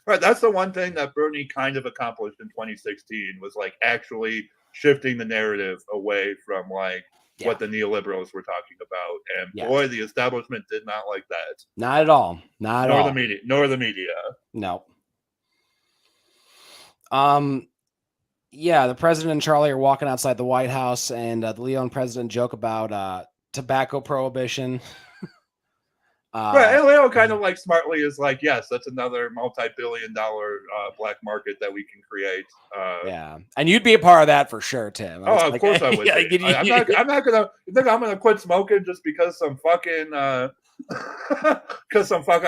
Right, that's the one thing that Bernie kind of accomplished in 2016 was like actually shifting the narrative away from like what the neoliberals were talking about, and boy, the establishment did not like that. Not at all. Not at all. Nor the media. No. Yeah, the president and Charlie are walking outside the White House, and the Leo and president joke about tobacco prohibition. Right, and Leo kind of like smartly is like, yes, that's another multi-billion-dollar black market that we can create. Yeah, and you'd be a part of that for sure, Tim. Oh, of course I would. I'm not gonna. You think I'm gonna quit smoking just because some fucking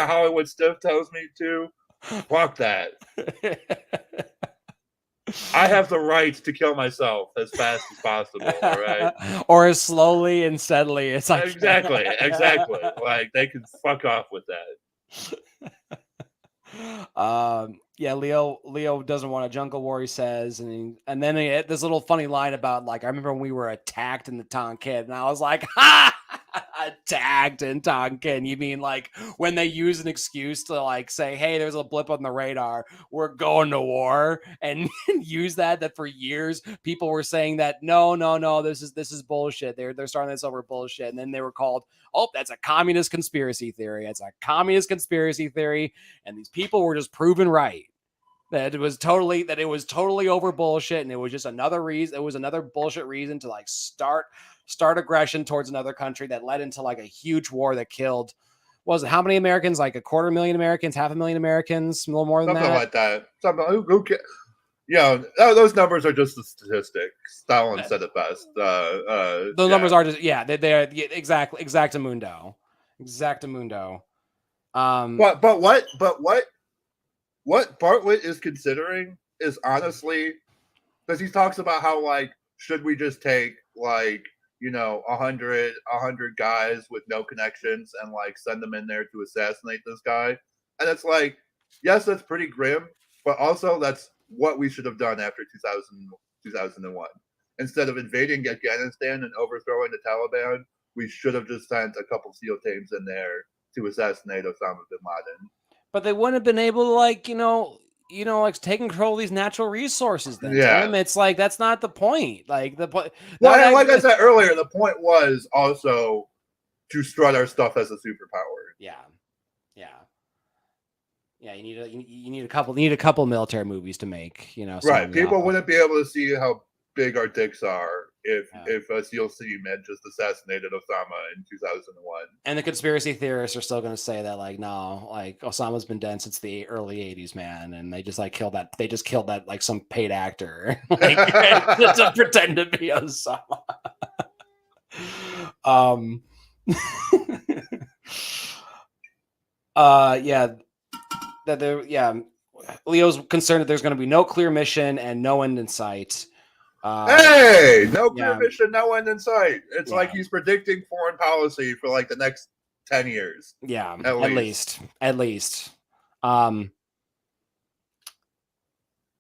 Hollywood stiff tells me to? Fuck that. I have the right to kill myself as fast as possible, all right? Or as slowly and steadily as I Exactly. Like, they can fuck off with that. Yeah, Leo doesn't want a jungle war, he says. And then he had this little funny line about, like, I remember when we were attacked in the Tonkin, and I was like, ha! Attacked in Tonkin. You mean like when they use an excuse to like say, hey, there's a blip on the radar, we're going to war, and use that for years people were saying that no, this is bullshit. They're starting this over bullshit, and then they were called, oh, that's a communist conspiracy theory. It's a communist conspiracy theory, and these people were just proven right. That it was totally over bullshit, and it was just another reason. It was another bullshit reason to like start aggression towards another country that led into like a huge war that killed. Was it how many Americans? Like 250,000 Americans, 500,000 Americans, a little more than something like that. Who yeah, those numbers are just a statistic. Stalin said it best. Those numbers are just they're exactamundo. But what Bartlett is considering is honestly, because he talks about how like should we just take like 100 guys with no connections and like send them in there to assassinate this guy, and it's like, yes, that's pretty grim, but also that's what we should have done after 2001. Instead of invading Afghanistan and overthrowing the Taliban, we should have just sent a couple SEAL teams in there to assassinate Osama bin Laden. But they wouldn't have been able to like taking control of these natural resources. Then, Yeah. Tim, it's like that's not the point. Like the point. Well, and like I said earlier, the point was also to strut our stuff as a superpower. Yeah. You need a couple military movies to make. Right. People wouldn't be able to see how big our dicks are if a SEAL team had just assassinated Osama in 2001. And the conspiracy theorists are still going to say that, like, no, like Osama's been dead since the early 80s, man, and they just killed that. They just killed that like some paid actor, like just to pretend to be Osama. Leo's concerned that there's going to be no clear mission and no end in sight. No clear mission, no end in sight. It's like he's predicting foreign policy for like the next 10 years. Yeah, at least.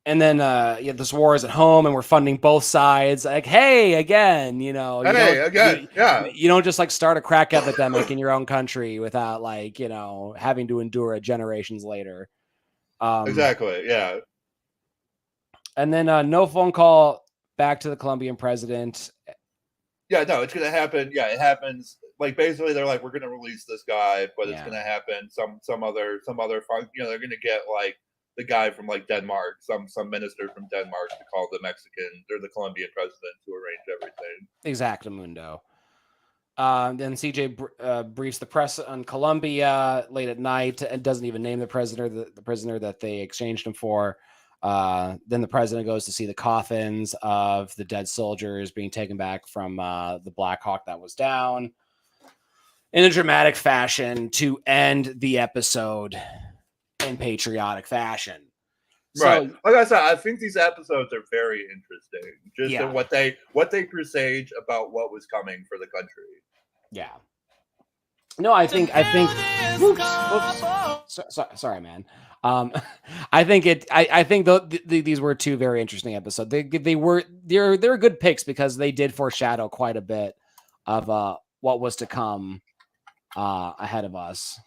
And then this war is at home, and we're funding both sides. Like, hey, again, you don't just like start a crack epidemic in your own country without like having to endure it generations later. Exactly. Yeah. And then no phone call back to the Colombian president. Yeah, no, it's gonna happen. Yeah, it happens. Like basically, they're like, we're gonna release this guy, but it's gonna happen. Some other fun. They're gonna get like the guy from like Denmark, some minister from Denmark to call the Mexican or the Colombian president to arrange everything. Exactamundo. Then CJ briefs the press on Colombia late at night and doesn't even name the prisoner that they exchanged him for. Then the president goes to see the coffins of the dead soldiers being taken back from the Black Hawk that was down in a dramatic fashion to end the episode in patriotic fashion. Right. Like I said, I think these episodes are very interesting. Just in what they presage about what was coming for the country. Yeah. No, I think. Oops. Sorry, man. I think these were two very interesting episodes. They're good picks because they did foreshadow quite a bit of what was to come ahead of us.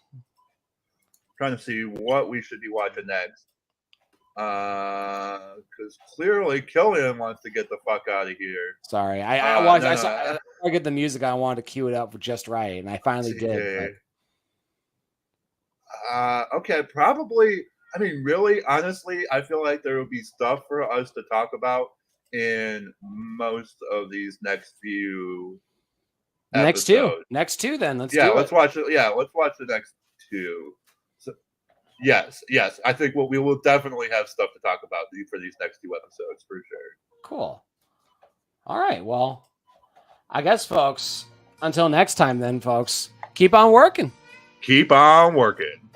Trying to see what we should be watching next. Because clearly Killian wants to get the fuck out of here. Sorry, I get the music. I wanted to cue it up for just right, and I finally did. Okay, probably. I mean, really, honestly, I feel like there will be stuff for us to talk about in most of these next few episodes. Next two, then let's watch it. Yeah, let's watch the next two. So, yes, I think we will definitely have stuff to talk about for these next two episodes for sure. Cool. All right, well, I guess, folks, until next time, then, folks, keep on working. Keep on working.